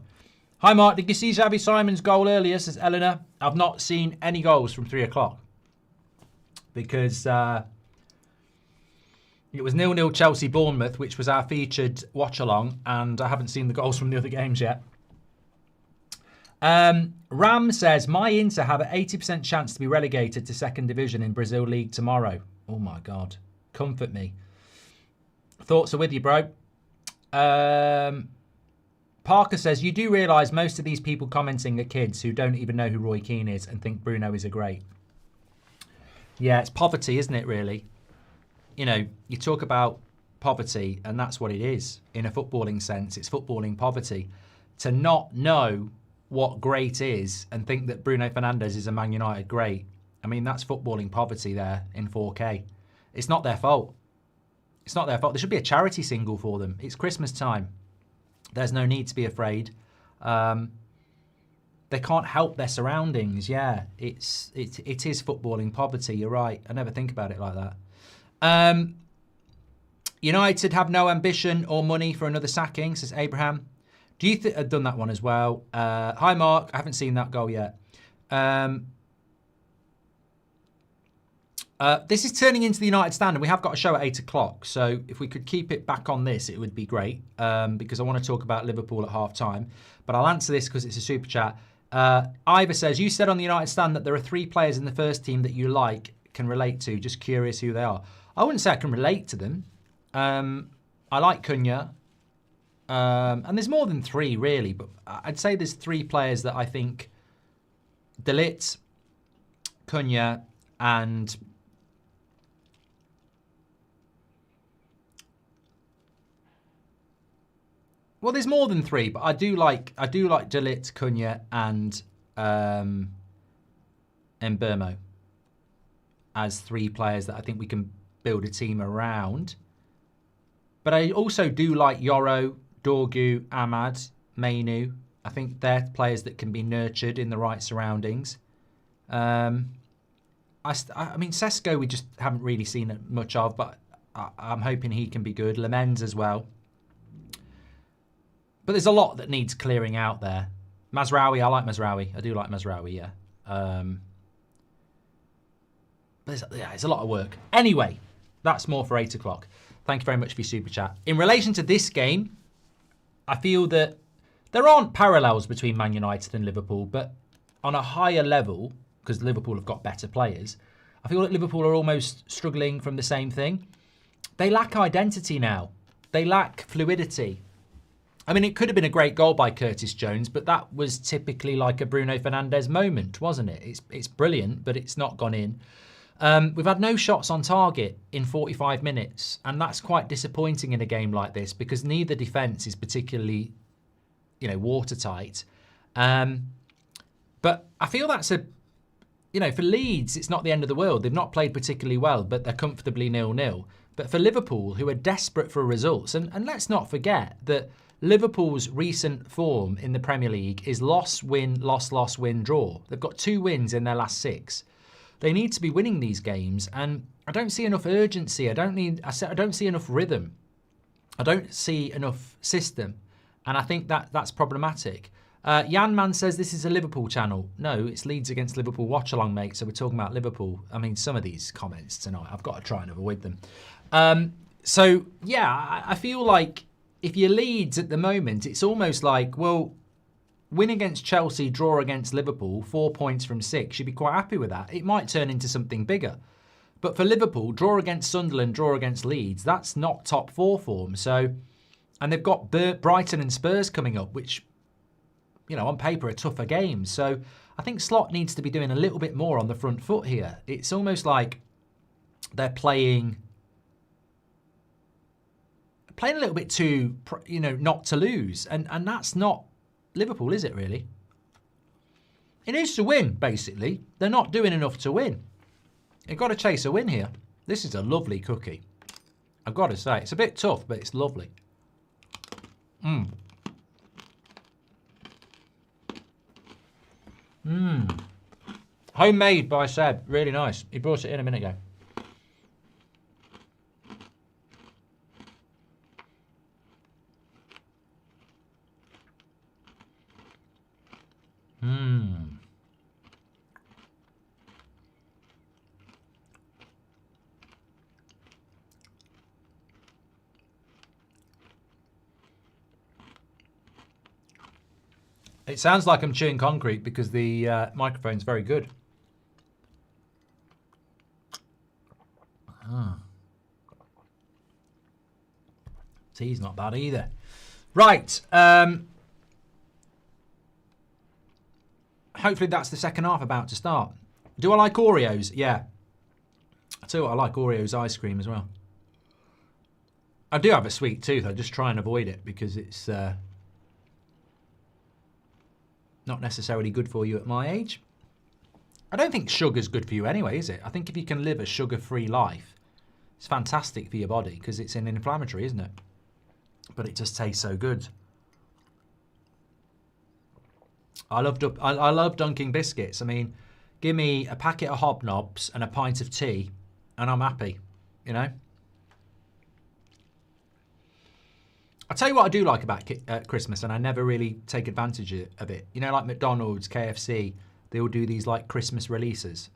Hi, Mark. Did you see Xavi Simon's goal earlier, says Eleanor? I've not seen any goals from 3 o'clock. Because it was 0-0 Chelsea-Bournemouth, which was our featured watch-along, and I haven't seen the goals from the other games yet. Ram says, my Inter have an 80% chance to be relegated to 2nd Division in Brazil League tomorrow. Oh, my God. Comfort me. Thoughts are with you, bro. Parker says, you do realise most of these people commenting are kids who don't even know who Roy Keane is and think Bruno is a great. Yeah, it's poverty, isn't it, really? You know, you talk about poverty, and that's what it is. In a footballing sense, it's footballing poverty. To not know what great is and think that Bruno Fernandes is a Man United great, I mean, that's footballing poverty there in 4K. It's not their fault. It's not their fault. There should be a charity single for them. It's Christmas time. There's no need to be afraid. They can't help their surroundings. Yeah, it is footballing poverty. You're right. I never think about it like that. United have no ambition or money for another sacking, says Abraham. Do you think I've done that one as well? Hi, Mark. I haven't seen that goal yet. This is turning into the United Stand, and we have got a show at 8 o'clock. So if we could keep it back on this, it would be great, because I want to talk about Liverpool at half time. But I'll answer this because it's a super chat. Ivor says, you said on the United Stand that there are 3 players in the first team that you can relate to. Just curious who they are. I wouldn't say I can relate to them. I like Cunha. And there's more than 3, really. But I'd say there's 3 players that I think De Ligt, Cunha, and... Well, there's more than 3, but I do like De Ligt, Cunha, and Mbeumo as 3 players that I think we can build a team around. But I also do like Yoro, Dorgu, Ahmad, Mainu. I think they're players that can be nurtured in the right surroundings. I mean, Sesko we just haven't really seen much of, but I'm hoping he can be good. Lamens as well. But there's a lot that needs clearing out there. Mazraoui, I like Mazraoui. I do like Mazraoui, yeah. But it's a lot of work. Anyway, that's more for 8 o'clock. Thank you very much for your super chat. In relation to this game, I feel that there aren't parallels between Man United and Liverpool, but on a higher level, because Liverpool have got better players, I feel that Liverpool are almost struggling from the same thing. They lack identity now. They lack fluidity. I mean, it could have been a great goal by Curtis Jones, but that was typically like a Bruno Fernandes moment, wasn't it? It's brilliant, but it's not gone in. We've had no shots on target in 45 minutes, and that's quite disappointing in a game like this because neither defence is particularly, watertight. But I feel that's for Leeds, it's not the end of the world. They've not played particularly well, but they're comfortably 0-0. But for Liverpool, who are desperate for results, and let's not forget that Liverpool's recent form in the Premier League is loss, win, loss, loss, win, draw. They've got 2 wins in their last 6. They need to be winning these games, and I don't see enough urgency. I don't see enough rhythm. I don't see enough system, and I think that's problematic. Jan Man says this is a Liverpool channel. No, it's Leeds against Liverpool Watchalong, mate. So we're talking about Liverpool. I mean, some of these comments tonight, I've got to try and avoid them. I feel like if you're Leeds at the moment, it's almost like, well, win against Chelsea, draw against Liverpool, 4 points from 6. You'd be quite happy with that. It might turn into something bigger. But for Liverpool, draw against Sunderland, draw against Leeds, that's not top 4 form. So, and they've got Brighton and Spurs coming up, which, on paper are tougher games. So I think Slot needs to be doing a little bit more on the front foot here. It's almost like they're playing a little bit too, not to lose. And that's not Liverpool, is it really? It is to win, basically. They're not doing enough to win. You've got to chase a win here. This is a lovely cookie. I've got to say, it's a bit tough, but it's lovely. Homemade by Seb. Really nice. He brought it in a minute ago. It sounds like I'm chewing concrete because the microphone's very good. Tea's not bad either. Right. Hopefully that's the second half about to start. Do I like Oreos? Yeah. I tell you what, I like Oreos ice cream as well. I do have a sweet tooth. I just try and avoid it because it's not necessarily good for you at my age. I don't think sugar's good for you anyway, is it? I think if you can live a sugar-free life, it's fantastic for your body because it's an inflammatory, isn't it? But it just tastes so good. I love dunking biscuits. I mean, give me a packet of Hobnobs and a pint of tea and I'm happy, I'll tell you what I do like about Christmas, and I never really take advantage of it. Like McDonald's, KFC, they all do these like Christmas releases,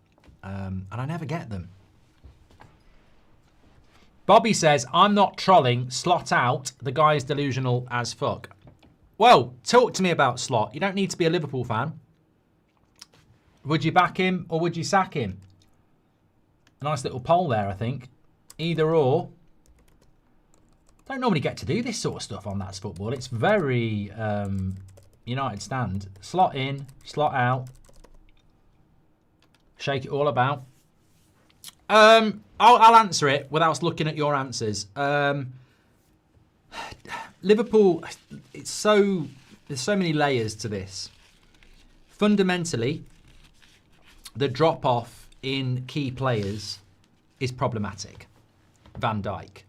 and I never get them. Bobby says, I'm not trolling, Slot out, the guy's delusional as fuck. Well, talk to me about Slot. You don't need to be a Liverpool fan. Would you back him or would you sack him? A nice little poll there, I think. Either or. Don't normally get to do this sort of stuff on That's Football. It's very United stand. Slot in, slot out. Shake it all about. I'll answer it without looking at your answers. Liverpool, there's so many layers to this. Fundamentally, the drop-off in key players is problematic. Van Dijk,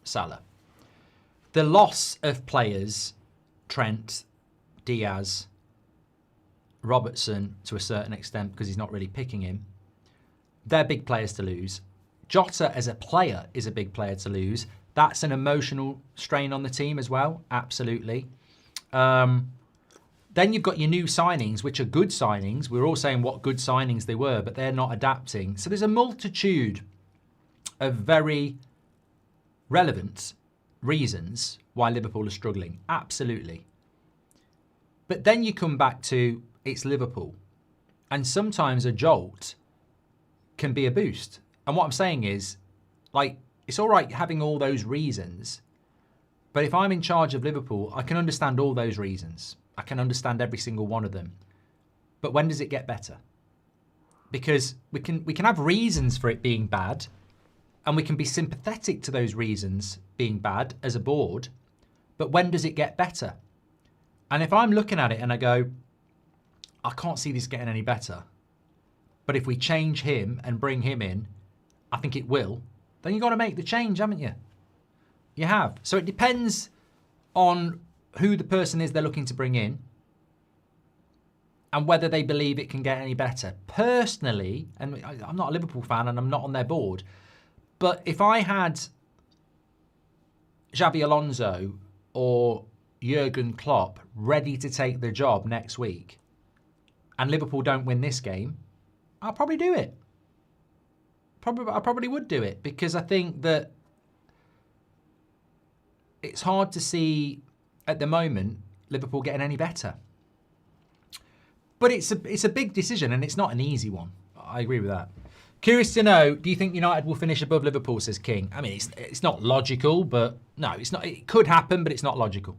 Salah. The loss of players, Trent, Diaz, Robertson to a certain extent because he's not really picking him, they're big players to lose. Jota as a player is a big player to lose. That's an emotional strain on the team as well, absolutely. Then you've got your new signings, which are good signings. We're all saying what good signings they were, but they're not adapting. So there's a multitude of very relevant reasons why Liverpool are struggling. Absolutely. But then you come back to it's Liverpool. And sometimes a jolt can be a boost. And what I'm saying is, like, it's all right having all those reasons. But if I'm in charge of Liverpool, I can understand all those reasons. I can understand every single one of them. But when does it get better? Because we can have reasons for it being bad, and we can be sympathetic to those reasons being bad as a board. But when does it get better? And if I'm looking at it and I go, I can't see this getting any better, but if we change him and bring him in, I think it will, then you've got to make the change, haven't you? You have. So it depends on who the person is they're looking to bring in and whether they believe it can get any better. Personally, and I'm not a Liverpool fan and I'm not on their board, but if I had Xabi Alonso or Jurgen Klopp ready to take the job next week and Liverpool don't win this game, I'll probably do it. I probably would do it, because I think that it's hard to see at the moment Liverpool getting any better. But it's a big decision and it's not an easy one. I agree with that. Curious to know, do you think United will finish above Liverpool, says King? I mean, it's not logical, but no, it's not. It could happen, but it's not logical.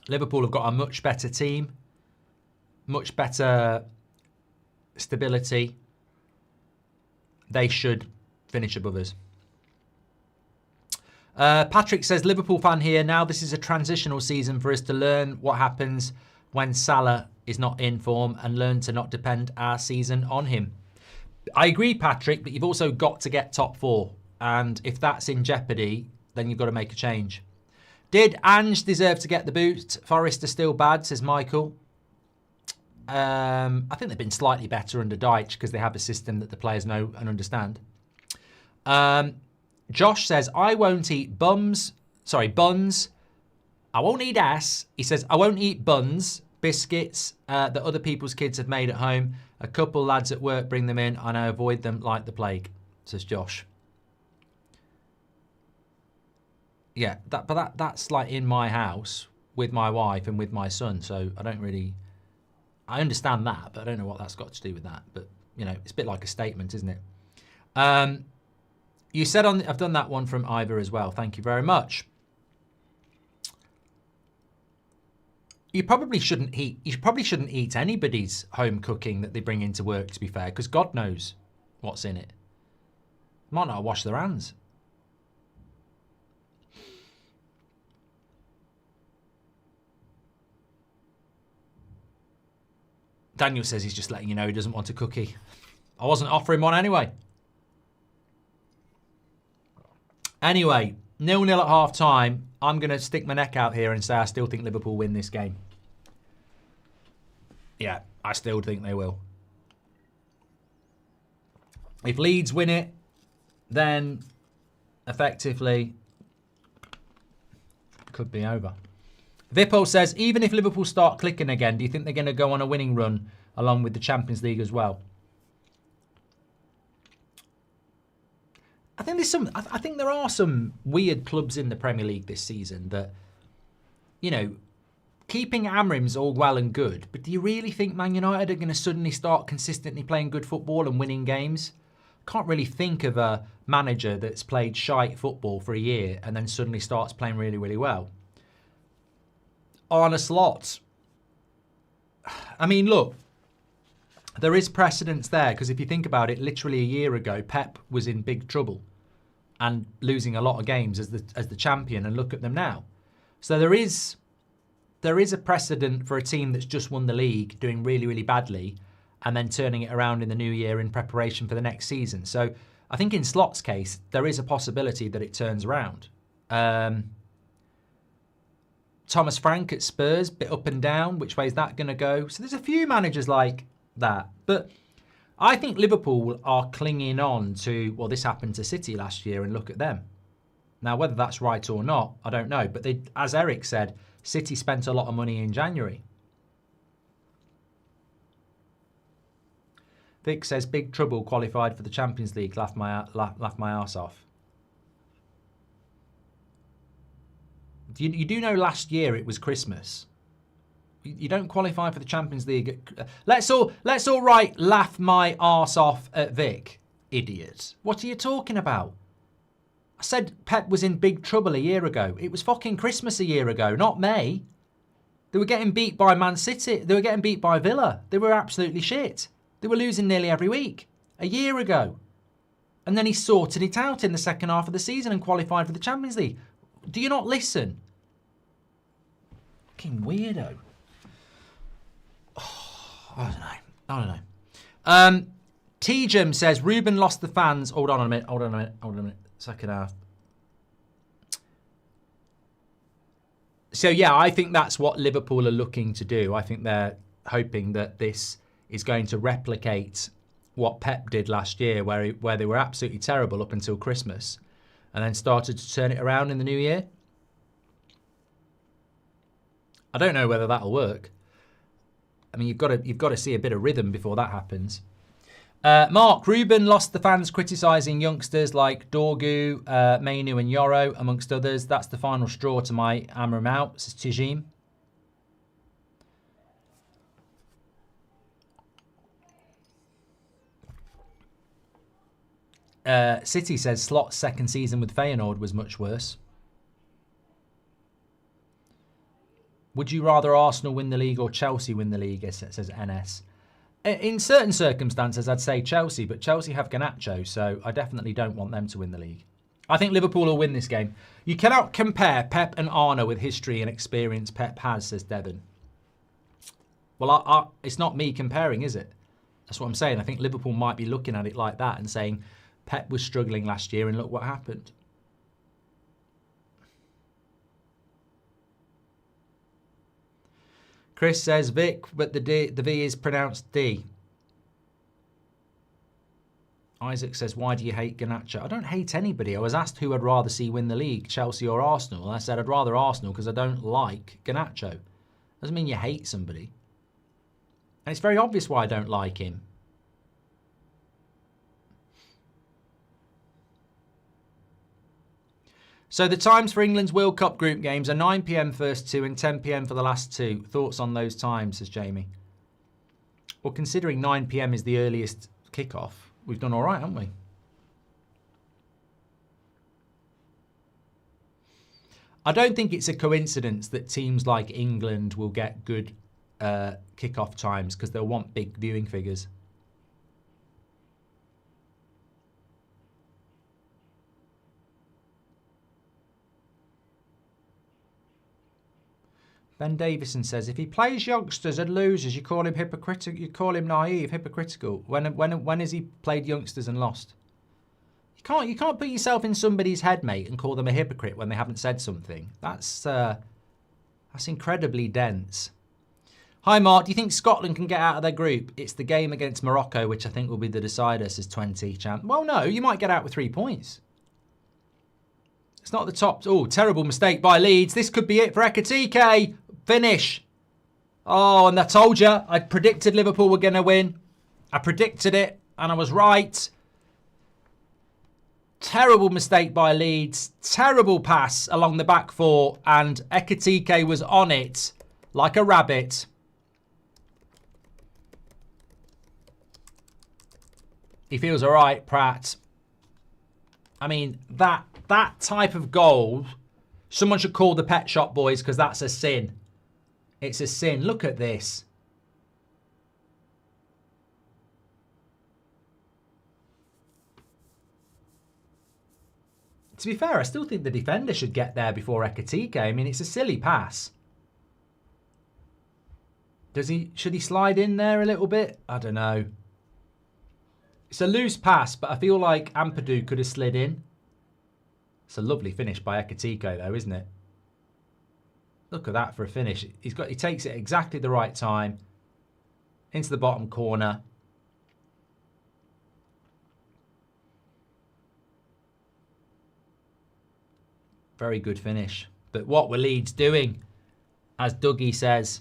Liverpool have got a much better team, much better stability. They should finish above us. Patrick says, Liverpool fan here. Now this is a transitional season for us to learn what happens when Salah is not in form and learn to not depend our season on him. I agree, Patrick, but you've also got to get top four. And if that's in jeopardy, then you've got to make a change. Did Ange deserve to get the boot? Forest are still bad, says Michael. I think they've been slightly better under Deitch because they have a system that the players know and understand. Josh says, I won't eat buns. I won't eat ass. He says, I won't eat buns, biscuits that other people's kids have made at home. A couple lads at work bring them in and I avoid them like the plague, says Josh. Yeah, that's like in my house with my wife and with my son. So I understand that, but I don't know what that's got to do with that. But, you know, it's a bit like a statement, isn't it? You said I've done that one from Ivor as well. Thank you very much. You probably shouldn't eat anybody's home cooking that they bring into work, to be fair, because God knows what's in it. Might not wash their hands. Daniel says he's just letting you know he doesn't want a cookie. I wasn't offering one anyway. Anyway, 0-0 at half-time. I'm going to stick my neck out here and say I still think Liverpool win this game. Yeah, I still think they will. If Leeds win it, then effectively it could be over. Vippo says, even if Liverpool start clicking again, do you think they're going to go on a winning run along with the Champions League as well? I think there are some weird clubs in the Premier League this season that, you know, keeping Amrim's all well and good, but do you really think Man United are going to suddenly start consistently playing good football and winning games? Can't really think of a manager that's played shite football for a year and then suddenly starts playing really, really well. Arne Slot. I mean, look, there is precedence there, because if you think about it, literally a year ago, Pep was in big trouble and losing a lot of games as the champion, and look at them now. So there is a precedent for a team that's just won the league doing really, really badly and then turning it around in the new year in preparation for the next season. So I think in Slot's case, there is a possibility that it turns around. Thomas Frank at Spurs, bit up and down. Which way is that going to go? So there's a few managers like that. But I think Liverpool are clinging on to, well, this happened to City last year and look at them. Now, whether that's right or not, I don't know. But they, as Eric said, City spent a lot of money in January. Vic says, big trouble qualified for the Champions League. Laughed my arse off. You do know last year it was Christmas. You don't qualify for the Champions League. Let's all right, laugh my arse off at Vic, idiot. What are you talking about? I said Pep was in big trouble a year ago. It was fucking Christmas a year ago, not May. They were getting beat by Man City. They were getting beat by Villa. They were absolutely shit. They were losing nearly every week a year ago. And then he sorted it out in the second half of the season and qualified for the Champions League. Do you not listen? Fucking weirdo. Oh, I don't know. Tejum says, Ruben lost the fans. Hold on a minute. Second half. So, yeah, I think that's what Liverpool are looking to do. I think they're hoping that this is going to replicate what Pep did last year, where they were absolutely terrible up until Christmas and then started to turn it around in the new year. I don't know whether that'll work. I mean, you've got to see a bit of rhythm before that happens. Mark, Ruben lost the fans criticising youngsters like Dorgu, Mainu and Yoro, amongst others. That's the final straw to my hammer him out, says Tijim. City says Slot's second season with Feyenoord was much worse. Would you rather Arsenal win the league or Chelsea win the league, says NS? In certain circumstances, I'd say Chelsea, but Chelsea have Garnacho, so I definitely don't want them to win the league. I think Liverpool will win this game. You cannot compare Pep and Arna with history and experience Pep has, says Devon. Well, it's not me comparing, is it? That's what I'm saying. I think Liverpool might be looking at it like that and saying Pep was struggling last year and look what happened. Chris says Vic, but the V is pronounced D. Isaac says, why do you hate Garnacho? I don't hate anybody. I was asked who I'd rather see win the league, Chelsea or Arsenal. And I said I'd rather Arsenal because I don't like Garnacho. Doesn't mean you hate somebody. And it's very obvious why I don't like him. So the times for England's World Cup group games are 9 p.m. first two and 10 p.m. for the last two. Thoughts on those times, says Jamie. Well, considering 9 p.m. is the earliest kickoff, we've done all right, haven't we? I don't think it's a coincidence that teams like England will get good kickoff times because they'll want big viewing figures. Ben Davison says, if he plays youngsters and loses, you call him hypocritical. You call him naive, hypocritical. When has he played youngsters and lost? You can't put yourself in somebody's head, mate, and call them a hypocrite when they haven't said something. That's incredibly dense. Hi, Mark. Do you think Scotland can get out of their group? It's the game against Morocco, which I think will be the decider, says 20 champ. Well, no, you might get out with 3 points. It's not the top. Oh, terrible mistake by Leeds. This could be it for Ekitike. Finish. Oh, and I told you, I predicted Liverpool were going to win. I predicted it, and I was right. Terrible mistake by Leeds. Terrible pass along the back four, and Ekitike was on it like a rabbit. He feels all right, Pratt. I mean, that type of goal, someone should call the Pet Shop Boys because that's a sin. It's a sin. Look at this. To be fair, I still think the defender should get there before Ekitike. I mean, it's a silly pass. Should he slide in there a little bit? I don't know. It's a loose pass, but I feel like Ampadu could have slid in. It's a lovely finish by Ekitike, though, isn't it? Look at that for a finish. He takes it exactly the right time. Into the bottom corner. Very good finish. But what were Leeds doing? As Dougie says.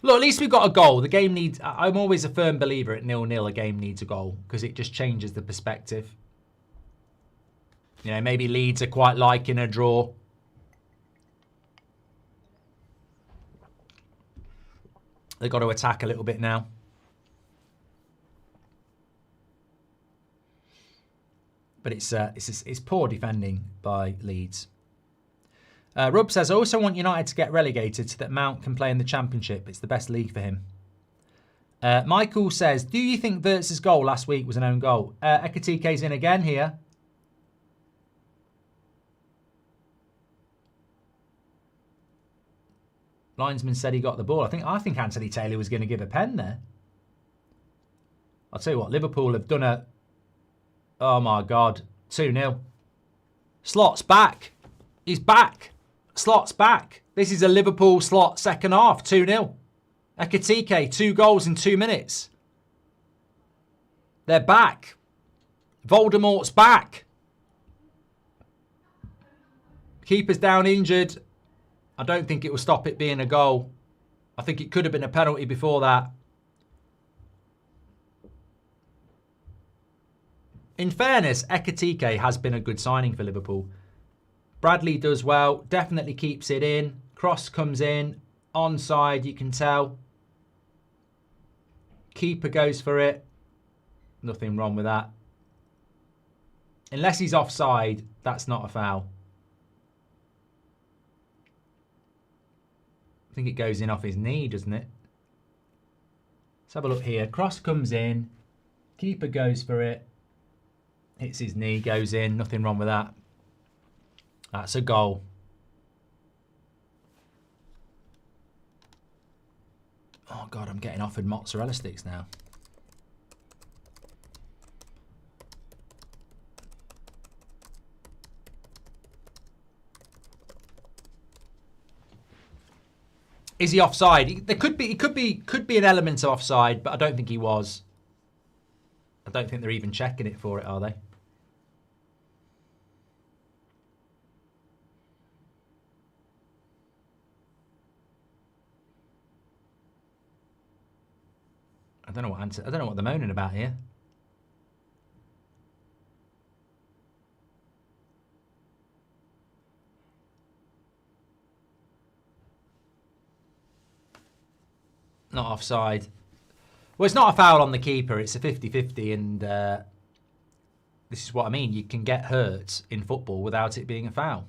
Look, at least we've got a goal. The game needs... I'm always a firm believer at 0-0 a game needs a goal because it just changes the perspective. You know, maybe Leeds are quite liking a draw. They've got to attack a little bit now. But it's poor defending by Leeds. Rub says, I also want United to get relegated so that Mount can play in the Championship. It's the best league for him. Michael says, do you think Wirtz's goal last week was an own goal? Ekatike's in again here. Linesman said he got the ball. I think Anthony Taylor was going to give a pen there. I'll tell you what, Liverpool have done a... Oh my God. 2-0. Slot's back. He's back. Slot's back. This is a Liverpool Slot second half. 2-0. Ekatike, 2 goals in 2 minutes. They're back. Voldemort's back. Keeper's down injured. I don't think it will stop it being a goal. I think it could have been a penalty before that. In fairness, Ekatike has been a good signing for Liverpool. Bradley does well, definitely keeps it in. Cross comes in, onside, you can tell. Keeper goes for it. Nothing wrong with that. Unless he's offside, that's not a foul. I think it goes in off his knee, doesn't it? Let's have a look here. Cross comes in. Keeper goes for it. Hits his knee, goes in. Nothing wrong with that. That's a goal. Oh, God, I'm getting offered mozzarella sticks now. Is he offside? There could be an element of offside, but I don't think he was. I don't think they're even checking it for it, are they? I don't know what they're moaning about here. Not offside. Well, it's not a foul on the keeper. It's a 50-50, and this is what I mean. You can get hurt in football without it being a foul.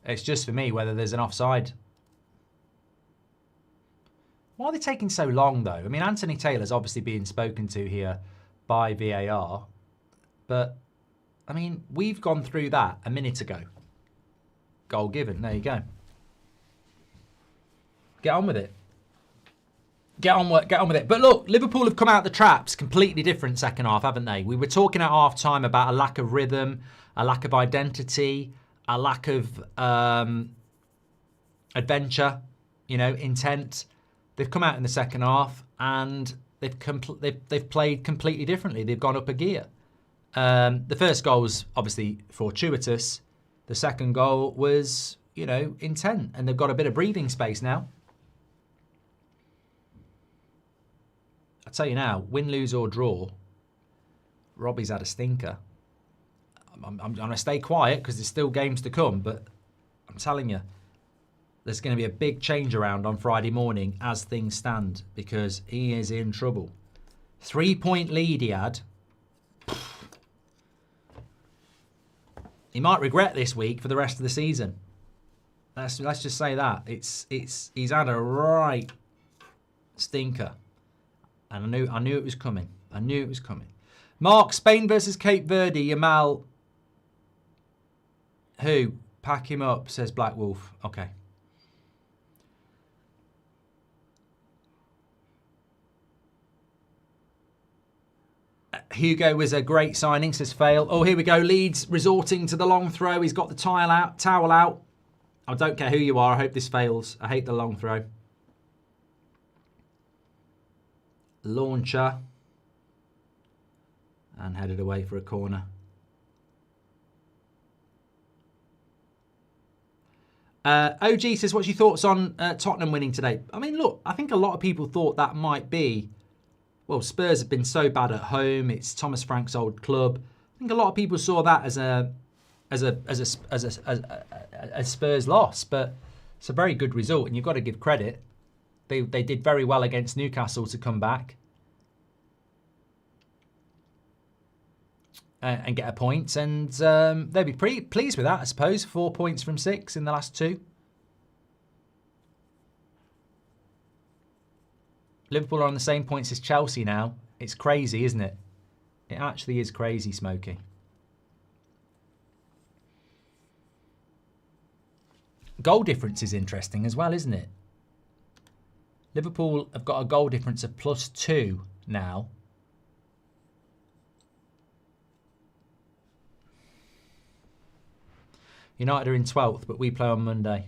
It's just for me whether there's an offside. Why are they taking so long, though? I mean, Anthony Taylor's obviously being spoken to here by VAR. But, I mean, we've gone through that a minute ago. Goal given. There you go. Get on with it. Get on with it. But look, Liverpool have come out the traps completely different second half, haven't they? We were talking at half-time about a lack of rhythm, a lack of identity, a lack of adventure, you know, intent. They've come out in the second half and they've played completely differently. They've gone up a gear. The first goal was obviously fortuitous. The second goal was, you know, intent. And they've got a bit of breathing space now. I'll tell you now, win, lose or draw, Robbie's had a stinker. I'm going to stay quiet because there's still games to come. But I'm telling you, there's going to be a big change around on Friday morning as things stand because he is in trouble. 3-point lead he had. He might regret this week for the rest of the season. Let's just say that. He's had a right stinker. And I knew it was coming. I knew it was coming. Mark, Spain versus Cape Verde. Yamal. Who? Pack him up, says Black Wolf. Okay. Hugo was a great signing, says Fail. Oh, here we go. Leeds resorting to the long throw. He's got the towel out. I don't care who you are. I hope this fails. I hate the long throw. Launcher. and headed away for a corner. OG says, what's your thoughts on Tottenham winning today? I mean, look, I think a lot of people thought that might be, well, Spurs have been so bad at home. It's Thomas Frank's old club. I think a lot of people saw that as a Spurs loss, but it's a very good result, and you've got to give credit. They did very well against Newcastle to come back and get a point, and they'll be pretty pleased with that, I suppose. 4 points from 6 in the last 2. Liverpool are on the same points as Chelsea now. It's crazy, isn't it? It actually is crazy, Smokey. Goal difference is interesting as well, isn't it? Liverpool have got a goal difference of +2 now. United are in 12th, but we play on Monday.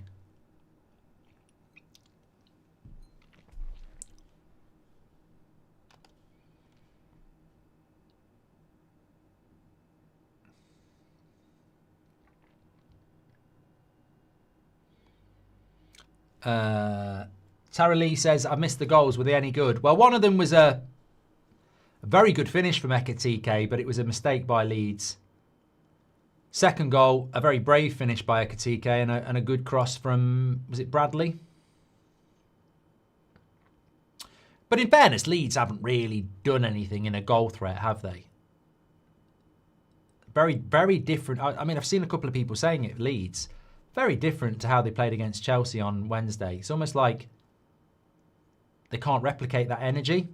Tara Lee says, I missed the goals. Were they any good? Well, one of them was a very good finish from Ekitike, but it was a mistake by Leeds. Second goal, a very brave finish by Ekitike and a good cross from, was it Bradley? But in fairness, Leeds haven't really done anything in a goal threat, have they? Very, very different. I mean, I've seen a couple of people saying it, Leeds. Very different to how they played against Chelsea on Wednesday. It's almost like they can't replicate that energy.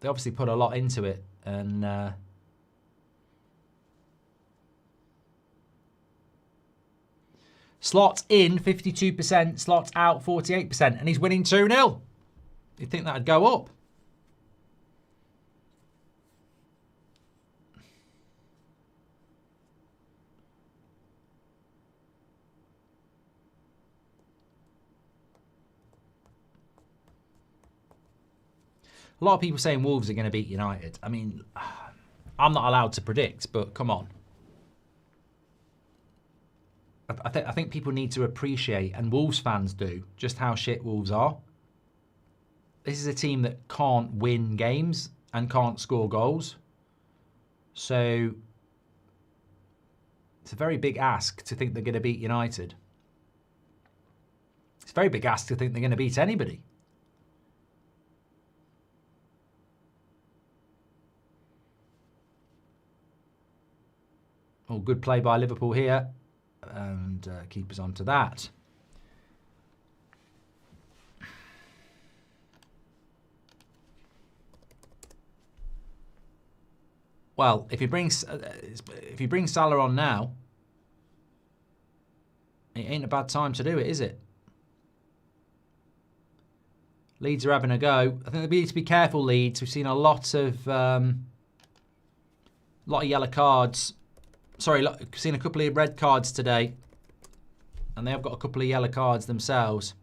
They obviously put a lot into it. And Slot in 52%, Slot out 48%. And he's winning 2-0. You'd think that'd go up. A lot of people saying Wolves are going to beat United. I mean, I'm not allowed to predict, but come on. I think people need to appreciate, and Wolves fans do, just how shit Wolves are. This is a team that can't win games and can't score goals. So it's a very big ask to think they're going to beat United. It's a very big ask to think they're going to beat anybody. Oh, good play by Liverpool here. And keepers onto that. Well, if he brings Salah on now, it ain't a bad time to do it, is it? Leeds are having a go. I think they need to be careful, Leeds. We've seen a lot of yellow cards. Sorry, seen a couple of red cards today. And they have got a couple of yellow cards themselves.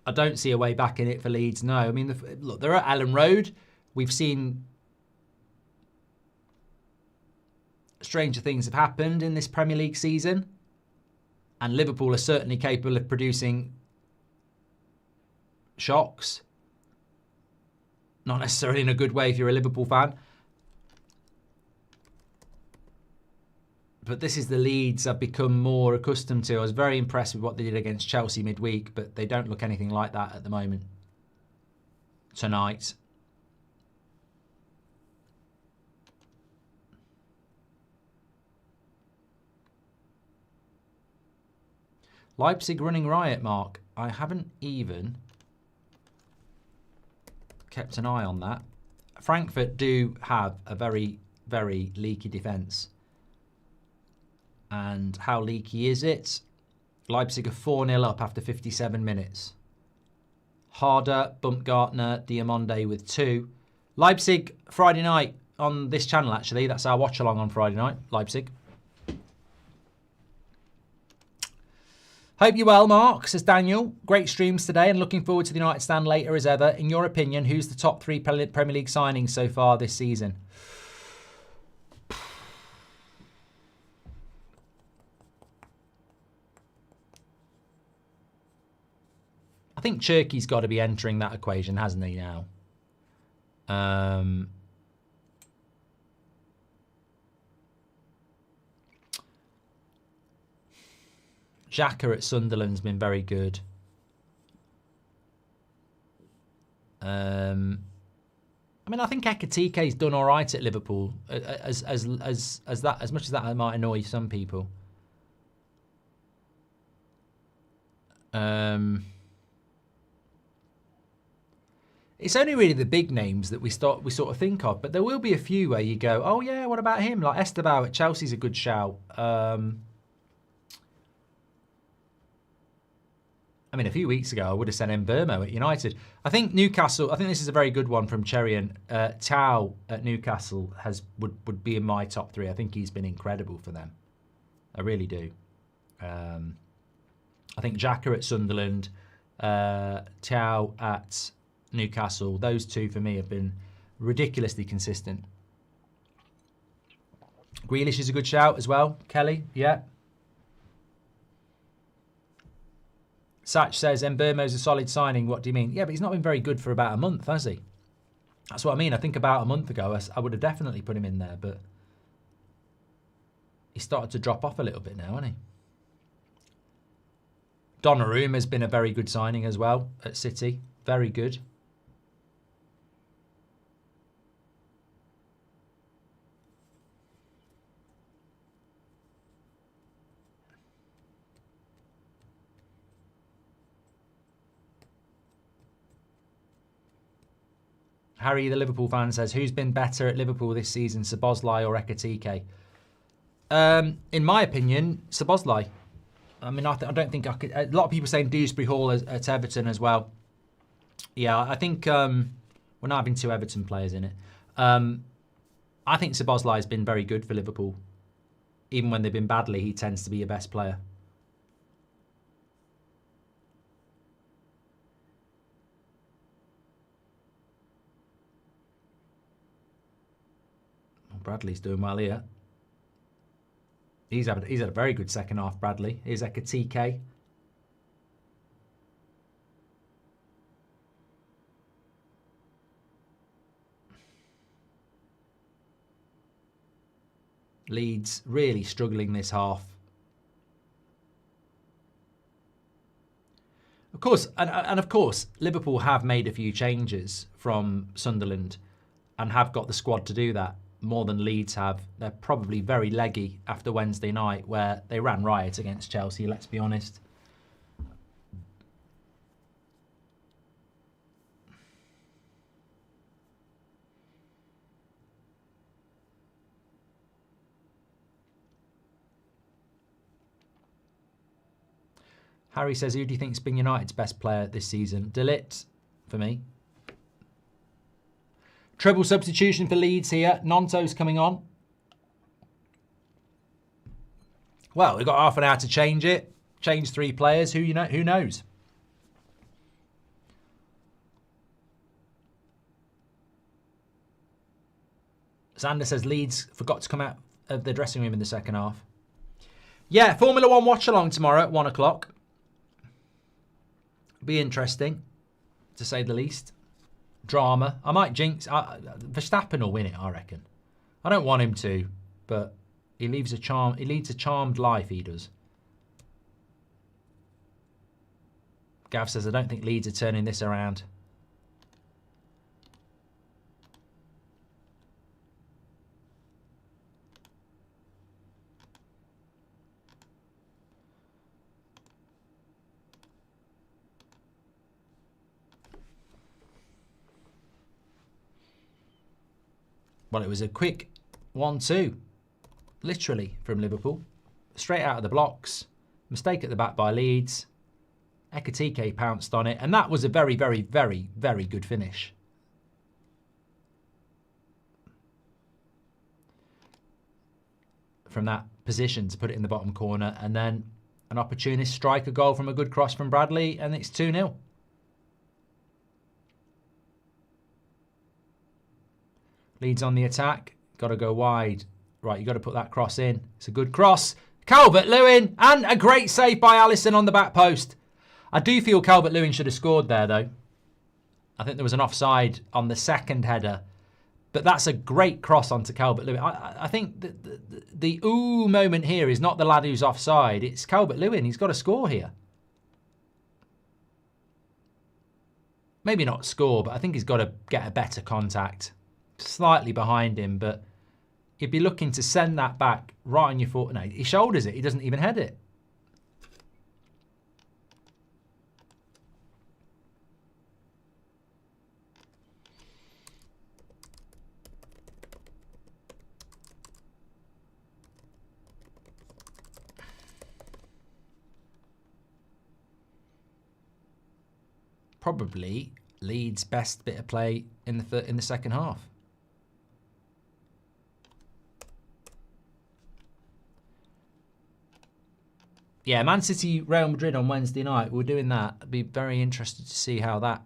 I don't see a way back in it for Leeds, no. I mean, look, they're at Ellen Road. We've seen stranger things have happened in this Premier League season. And Liverpool are certainly capable of producing shocks. Not necessarily in a good way if you're a Liverpool fan. But this is the Leeds I've become more accustomed to. I was very impressed with what they did against Chelsea midweek, but they don't look anything like that at the moment. Tonight. Leipzig running riot, Mark. I haven't even kept an eye on that. Frankfurt do have a very, very leaky defence. And how leaky is it? Leipzig are 4-0 up after 57 minutes. Harder, Bumpgartner, Diamonde with 2. Leipzig, Friday night on this channel, actually. That's our watch-along on Friday night, Leipzig. Hope you're well, Mark, says Daniel. Great streams today and looking forward to the United stand later as ever. In your opinion, who's the top 3 Premier League signings so far this season? I think Cherky's got to be entering that equation, hasn't he, now? Xhaka at Sunderland's been very good. I mean, I think Ekitike's done all right at Liverpool, as much as that might annoy some people. It's only really the big names that we sort of think of, but there will be a few where you go, oh yeah, what about him? Like Esteban at Chelsea's a good shout. I mean, a few weeks ago, I would have said Mbermo at United. I think Newcastle, I think this is a very good one from Cherian. Tao at Newcastle would be in my top 3. I think he's been incredible for them. I really do. I think Xhaka at Sunderland, Tao at Newcastle, those 2 for me have been ridiculously consistent. Grealish is a good shout as well. Kelly, yeah. Satch says, Mbermo's a solid signing. What do you mean? Yeah, but he's not been very good for about a month, has he? That's what I mean. I think about a month ago, I would have definitely put him in there, but he started to drop off a little bit now, hasn't he? Donnarumma has been a very good signing as well at City. Very good. Harry, the Liverpool fan, says, who's been better at Liverpool this season, Szoboszlai or Ekitike? In my opinion, Szoboszlai. I mean, I don't think I could... A lot of people saying Dewsbury Hall at Everton as well. Yeah, I think we're not having 2 Everton players in it. I think Szoboszlai has been very good for Liverpool. Even when they've been badly, he tends to be your best player. Bradley's doing well here. He's had a very good second half, Bradley. Here's Ekitike. Leeds really struggling this half. Of course, and of course, Liverpool have made a few changes from Sunderland and have got the squad to do that. More than Leeds have. They're probably very leggy after Wednesday night where they ran riot against Chelsea, let's be honest. Harry says, who do you think's been United's best player this season? De Ligt, for me. Treble substitution for Leeds here. Nonto's coming on. Well, we've got half an hour to change it. Change 3 players. Who knows? Xander says Leeds forgot to come out of the dressing room in the second half. Yeah, Formula 1 watch-along tomorrow at 1 o'clock. Be interesting, to say the least. Drama. I might jinx. Verstappen will win it, I reckon. I don't want him to, but he leads a charmed life, he does. Gav says, I don't think Leeds are turning this around. Well, it was a quick 1-2, literally, from Liverpool. Straight out of the blocks. Mistake at the back by Leeds. Ekitike pounced on it, and that was a very, very, very, very good finish. From that position to put it in the bottom corner, and then an opportunist striker goal from a good cross from Bradley, and it's 2-0. Leeds on the attack. Got to go wide. Right, you got to put that cross in. It's a good cross. Calvert-Lewin, and a great save by Alisson on the back post. I do feel Calvert-Lewin should have scored there, though. I think there was an offside on the second header. But that's a great cross onto Calvert-Lewin. I think the ooh moment here is not the lad who's offside. It's Calvert-Lewin. He's got to score here. Maybe not score, but I think he's got to get a better contact. Slightly behind him, but he'd be looking to send that back right on your foot. No, he shoulders it. He doesn't even head it. Probably Leeds' best bit of play in the second half. Yeah, Man City, Real Madrid on Wednesday night. We're doing that. I'd be very interested to see how that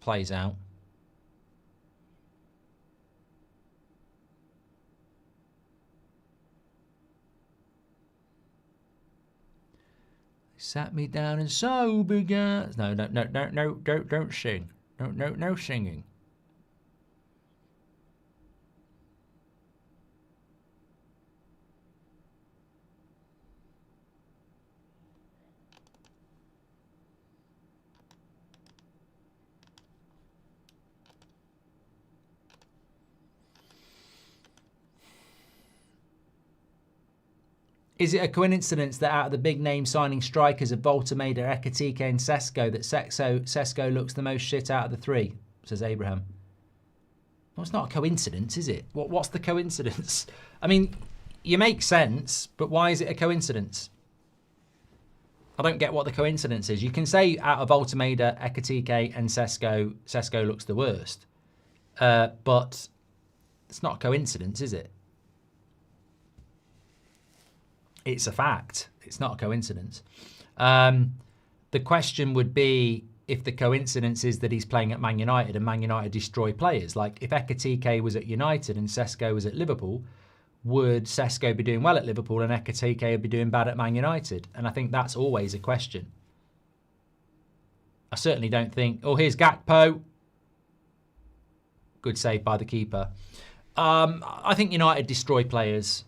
plays out. Sat me down and so began. No, don't sing. No singing. Is it a coincidence that out of the big name signing strikers of Voltameda, Ekitike and Sesko, that Sesko looks the most shit out of the three? Says Abraham. Well, it's not a coincidence, is it? What's the coincidence? I mean, you make sense, but why is it a coincidence? I don't get what the coincidence is. You can say out of Voltameda, Ekitike and Sesko looks the worst. But it's not a coincidence, is it? It's a fact. It's not a coincidence. The question would be if the coincidence is that he's playing at Man United and Man United destroy players. Like if Ekitike was at United and Sesko was at Liverpool, would Sesko be doing well at Liverpool and Ekitike would be doing bad at Man United? And I think that's always a question. I certainly don't think... Oh, here's Gakpo. Good save by the keeper. I think United destroy players.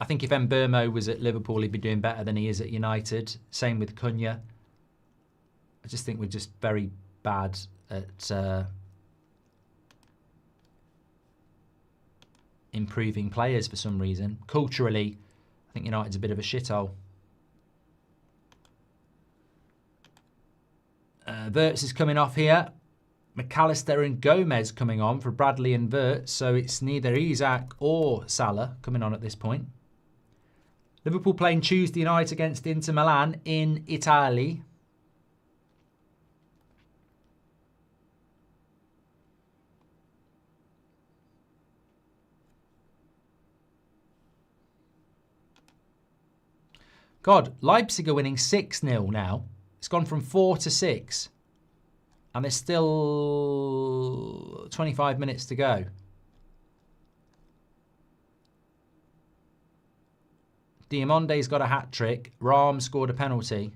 I think if Mbeumo was at Liverpool, he'd be doing better than he is at United. Same with Cunha. I just think we're just very bad at improving players for some reason. Culturally, I think United's a bit of a shithole. Wirtz is coming off here. McAllister and Gomez coming on for Bradley and Wirtz. So it's neither Isak or Salah coming on at this point. Liverpool playing Tuesday night against Inter Milan in Italy. God, Leipzig are winning 6-0 now. It's gone from 4 to 6. And there's still 25 minutes to go. Diamonde's got a hat-trick. Rahm scored a penalty.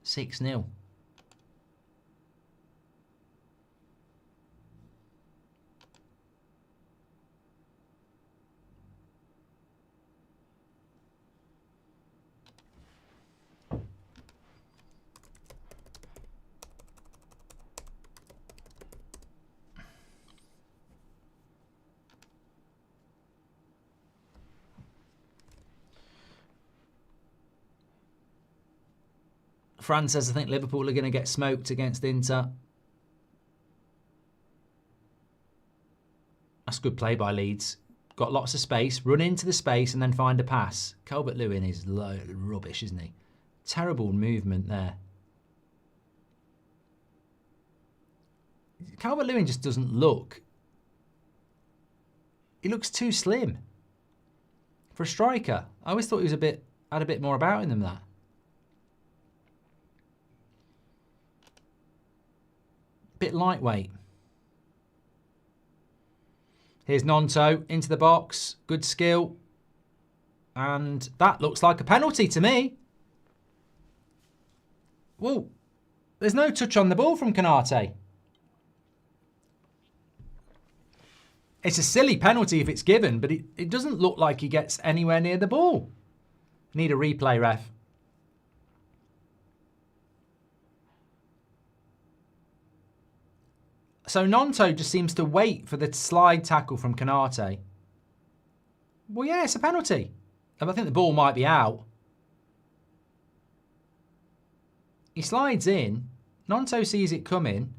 6-0. Fran says, I think Liverpool are going to get smoked against Inter. That's good play by Leeds. Got lots of space. Run into the space and then find a pass. Calvert-Lewin is rubbish, isn't he? Terrible movement there. Calvert-Lewin just doesn't look... He looks too slim for a striker. I always thought he was had a bit more about him than that. Bit lightweight. Here's Nonto into the box. Good skill. And that looks like a penalty to me. Whoa. There's no touch on the ball from Konate. It's a silly penalty if it's given, but it doesn't look like he gets anywhere near the ball. Need a replay, ref. So Nonto just seems to wait for the slide tackle from Konate. Well, yeah, it's a penalty. I think the ball might be out. He slides in. Nonto sees it coming.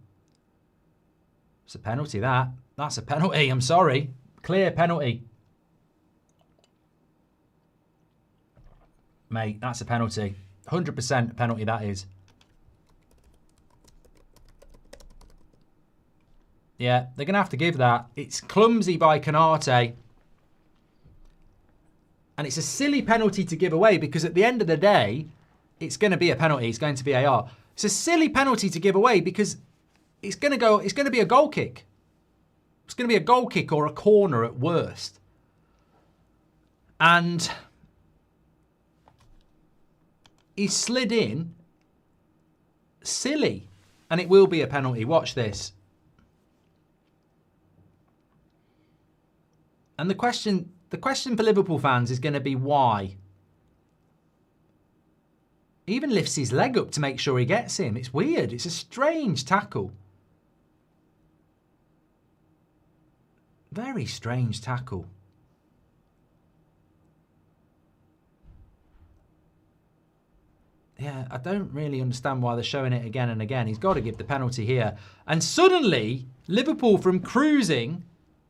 It's a penalty, that. That's a penalty, I'm sorry. Clear penalty. Mate, that's a penalty. 100% penalty, that is. Yeah, they're going to have to give that. It's clumsy by Konate. And it's a silly penalty to give away because at the end of the day, it's going to be a penalty. It's going to be AR. It's a silly penalty to give away because it's going to be a goal kick. It's going to be a goal kick or a corner at worst. And he slid in. Silly. And it will be a penalty. Watch this. And the question for Liverpool fans is going to be why. He even lifts his leg up to make sure he gets him. It's weird. It's a strange tackle. Very strange tackle. Yeah, I don't really understand why they're showing it again and again. He's got to give the penalty here. And suddenly, Liverpool from cruising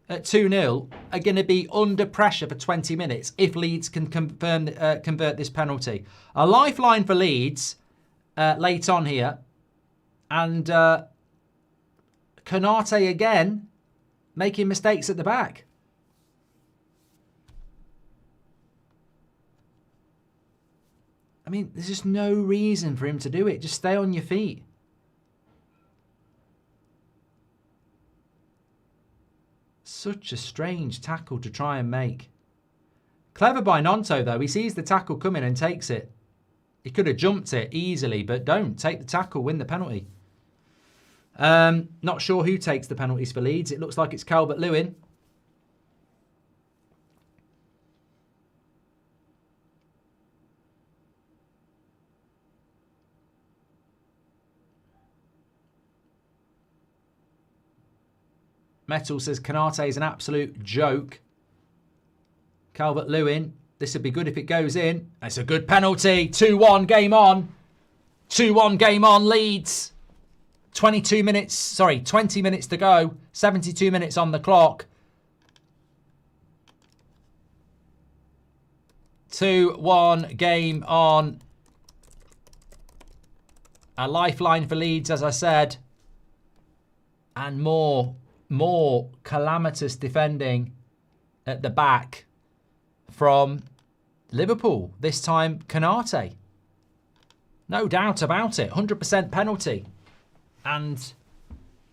at 2-0 are going to be under pressure for 20 minutes if Leeds can convert this penalty. A lifeline for Leeds late on here. And Konate again making mistakes at the back. I mean, there's just no reason for him to do it. Just stay on your feet. Such a strange tackle to try and make. Clever by Nonto, though. He sees the tackle coming and takes it. He could have jumped it easily, but don't. Take the tackle, win the penalty. Not sure who takes the penalties for Leeds. It looks like it's Calvert-Lewin. Metal says Konate is an absolute joke. Calvert-Lewin, this would be good if it goes in. It's a good penalty. 2-1, game on. 2-1, game on, Leeds. 20 minutes to go. 72 minutes on the clock. 2-1, game on. A lifeline for Leeds, as I said. And more calamitous defending at the back from Liverpool. This time, Konate. No doubt about it. 100% penalty. And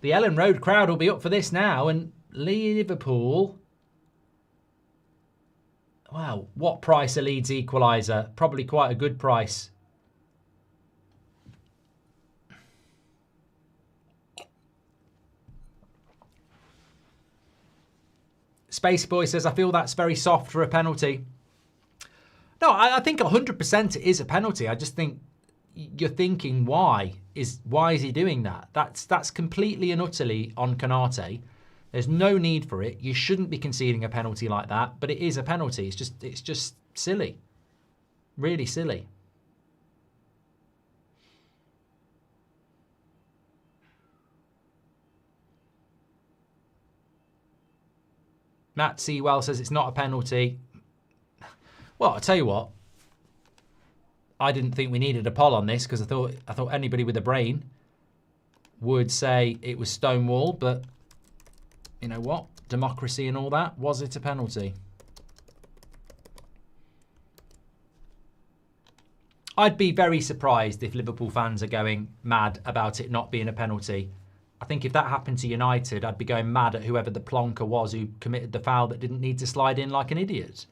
the Ellen Road crowd will be up for this now. And Liverpool... Wow, what price a Leeds equaliser? Probably quite a good price. Space Boy says, I feel that's very soft for a penalty. No, I think 100% it is a penalty. I just think you're thinking, why is he doing that? That's completely and utterly on Konate. There's no need for it. You shouldn't be conceding a penalty like that, but it is a penalty. It's just silly. Really silly. Matt Sewell says it's not a penalty. Well, I'll tell you what. I didn't think we needed a poll on this because I thought anybody with a brain would say it was Stonewall, but you know what? Democracy and all that. Was it a penalty? I'd be very surprised if Liverpool fans are going mad about it not being a penalty. I think if that happened to United, I'd be going mad at whoever the plonker was who committed the foul that didn't need to slide in like an idiot.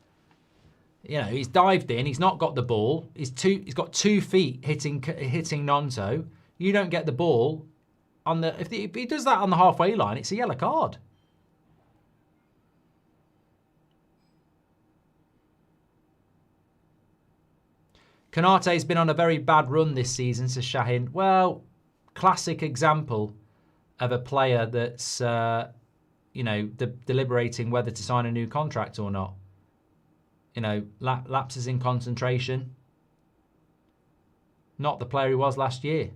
You know, he's dived in. He's not got the ball. He's got 2 feet hitting Nonto. You don't get the ball on the. If he does that on the halfway line, it's a yellow card. Konate's been on a very bad run this season, says Shahin. Well, classic example of a player that's, deliberating whether to sign a new contract or not. You know, lapses in concentration. Not the player he was last year.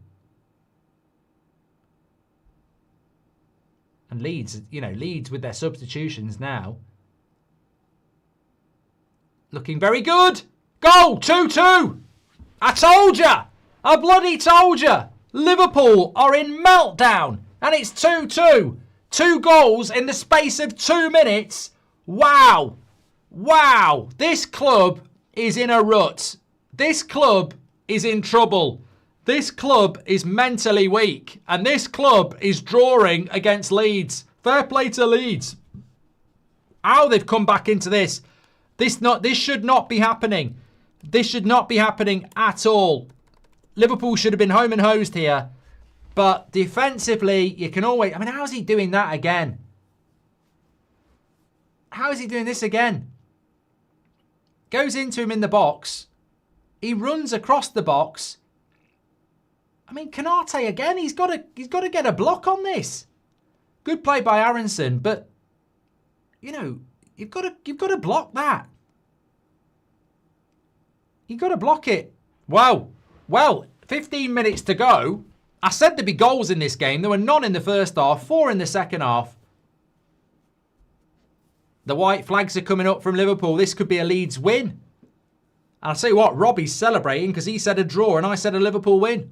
And Leeds with their substitutions now. Looking very good. Goal, 2-2. I told you. I bloody told you. Liverpool are in meltdown. And it's 2-2. 2 goals in the space of 2 minutes. Wow. Wow. This club is in a rut. This club is in trouble. This club is mentally weak. And this club is drawing against Leeds. Fair play to Leeds. How they've come back into this. This should not be happening. This should not be happening at all. Liverpool should have been home and hosed here. But defensively, you can always... I mean, how is he doing that again? How is he doing this again? Goes into him in the box. He runs across the box. I mean, Konate again. He's got to get a block on this. Good play by Aronson, but you know, you've got to block that. You've got to block it. Wow. Well, 15 minutes to go. I said there'd be goals in this game. There were none in the first half, 4 in the second half. The white flags are coming up from Liverpool. This could be a Leeds win. And I'll tell you what, Robbie's celebrating because he said a draw and I said a Liverpool win.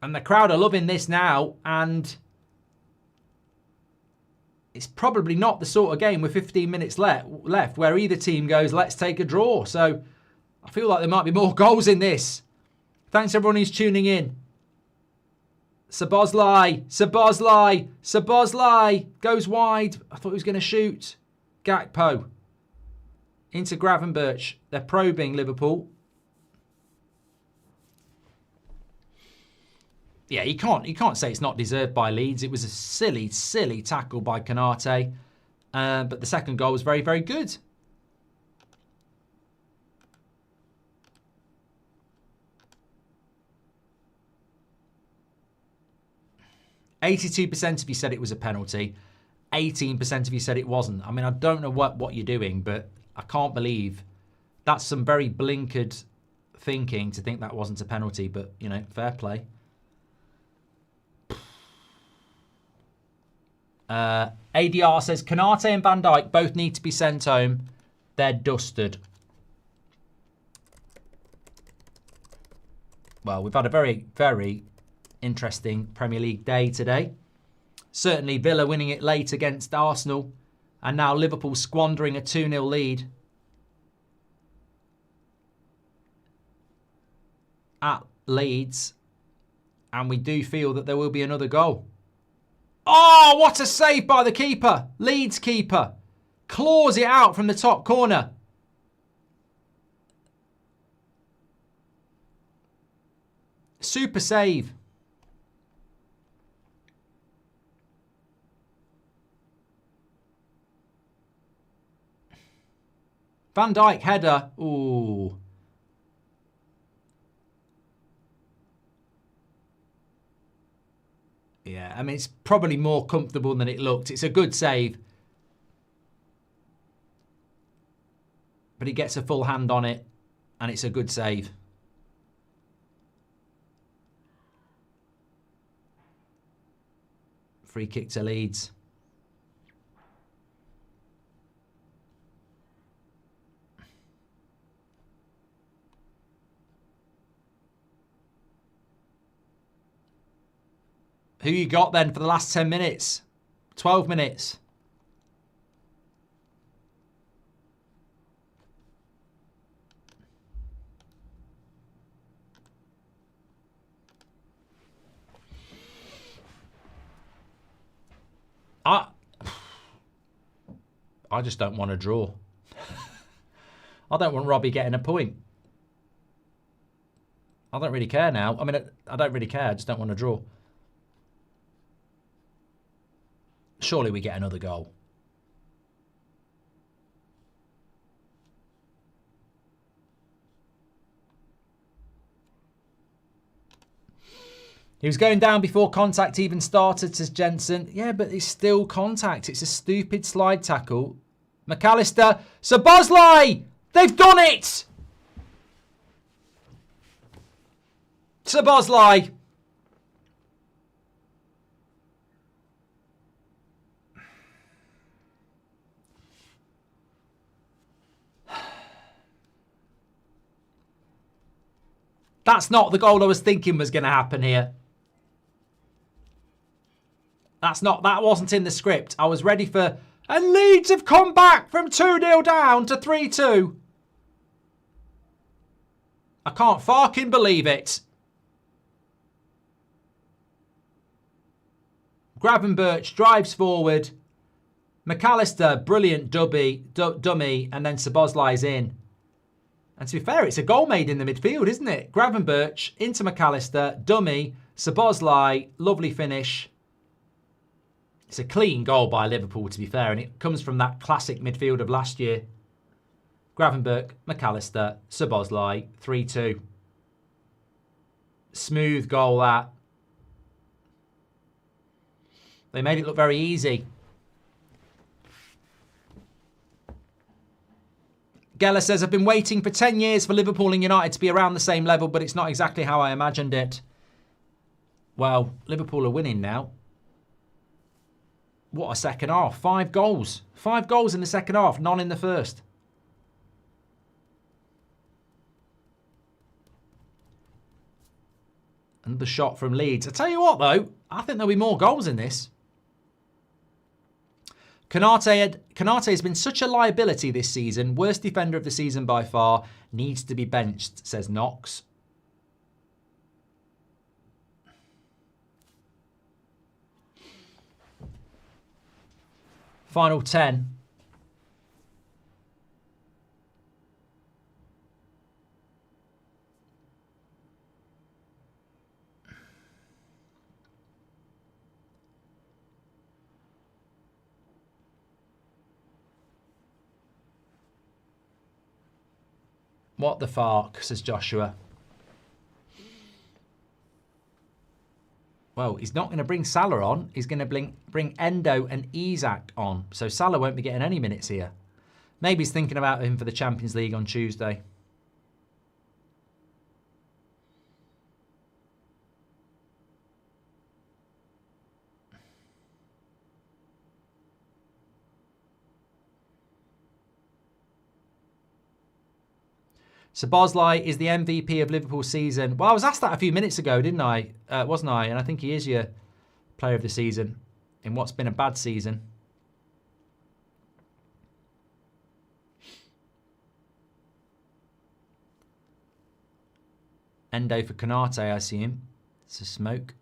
And the crowd are loving this now, and it's probably not the sort of game with 15 minutes left where either team goes, let's take a draw. So I feel like there might be more goals in this. Thanks everyone who's tuning in. Szoboszlai goes wide. I thought he was going to shoot. Gakpo into Gravenberch. They're probing Liverpool. Yeah, you can't say it's not deserved by Leeds. It was a silly tackle by Konate. But the second goal was very, very good. "82% of you said it was a penalty. 18% of you said it wasn't." I mean, I don't know what you're doing, but I can't believe that's some very blinkered thinking to think that wasn't a penalty. But, you know, fair play. ADR says, Konate and Van Dijk both need to be sent home. They're dusted. Well, we've had a very, very interesting Premier League day today. Certainly Villa winning it late against Arsenal. And now Liverpool squandering a 2-0 lead at Leeds. And we do feel that there will be another goal. Oh, what a save by the keeper. Leeds keeper. Claws it out from the top corner. Super save. Van Dijk header. Ooh. Yeah, I mean, it's probably more comfortable than it looked. It's a good save. But he gets a full hand on it, and it's a good save. Free kick to Leeds. Who you got then for the last 10 minutes? 12 minutes. I just don't want to draw. I don't want Robbie getting a point. I don't really care now. I mean, I don't really care. I just don't want to draw. Surely we get another goal. He was going down before contact even started, says Jensen. Yeah, but it's still contact. It's a stupid slide tackle. McAllister. Szoboszlai! They've done it! Szoboszlai. That's not the goal I was thinking was going to happen here. That wasn't in the script. I was ready for... And Leeds have come back from 2-0 down to 3-2. I can't fucking believe it. Gravenberch drives forward. McAllister, brilliant dummy, and then Szoboszlai's in. And to be fair, it's a goal made in the midfield, isn't it? Gravenberch into McAllister, dummy, Szoboszlai, lovely finish. It's a clean goal by Liverpool, to be fair, and it comes from that classic midfield of last year. Gravenberch, McAllister, Szoboszlai, 3-2. Smooth goal, that. They made it look very easy. Geller says, I've been waiting for 10 years for Liverpool and United to be around the same level, but it's not exactly how I imagined it. Well, Liverpool are winning now. What a second half. 5 goals. 5 goals in the second half, none in the first. Another shot from Leeds. I tell you what, though, I think there'll be more goals in this. Konate has been such a liability this season. Worst defender of the season by far. Needs to be benched, says Knox. Final 10. What the fuck, says Joshua. Well, he's not going to bring Salah on. He's going to bring Endo and Isak on. So Salah won't be getting any minutes here. Maybe he's thinking about him for the Champions League on Tuesday. Szoboszlai is the MVP of Liverpool's season. Well, I was asked that a few minutes ago, didn't I? Wasn't I? And I think he is your player of the season in what's been a bad season. Endo for Konate, I assume. It's a smoke.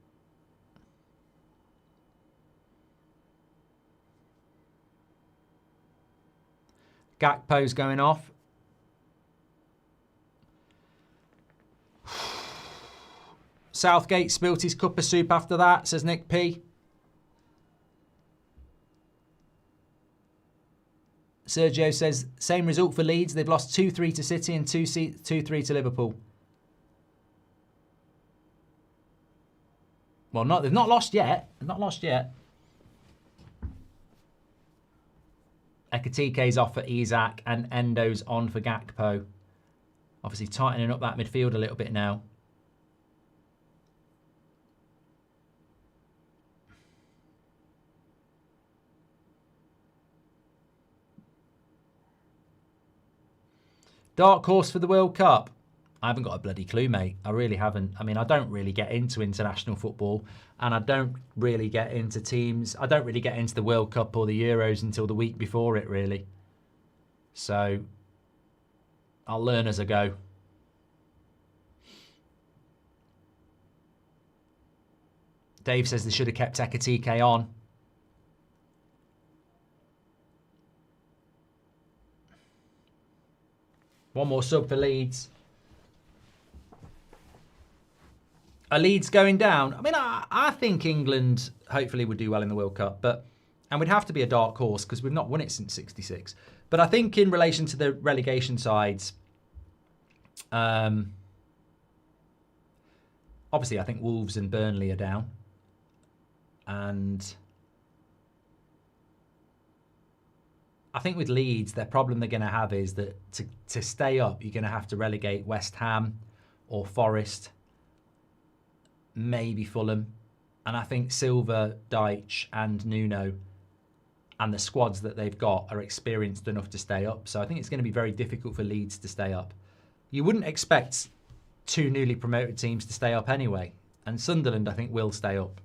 Gakpo's going off. Southgate spilt his cup of soup after that, says Nick P. Sergio says, same result for Leeds. They've lost 2-3 to City and 2-3 to Liverpool. Well, they've not lost yet. They've not lost yet. Ekatike's off for Isak and Endo's on for Gakpo. Obviously tightening up that midfield a little bit now. Dark horse for the World Cup. I haven't got a bloody clue, mate. I really haven't. I mean, I don't really get into international football, and I don't really get into teams. I don't really get into the World Cup or the Euros until the week before it, really. So I'll learn as I go. Dave says they should have kept Ekatike on. One more sub for Leeds. Are Leeds going down? I mean, I think England hopefully would do well in the World Cup, and we'd have to be a dark horse because we've not won it since '66. But I think in relation to the relegation sides, obviously I think Wolves and Burnley are down. And I think with Leeds, their problem they're going to have is that to stay up, you're going to have to relegate West Ham or Forest, maybe Fulham. And I think Silva, Deitch and Nuno and the squads that they've got are experienced enough to stay up. So I think it's going to be very difficult for Leeds to stay up. You wouldn't expect two newly promoted teams to stay up anyway. And Sunderland, I think, will stay up.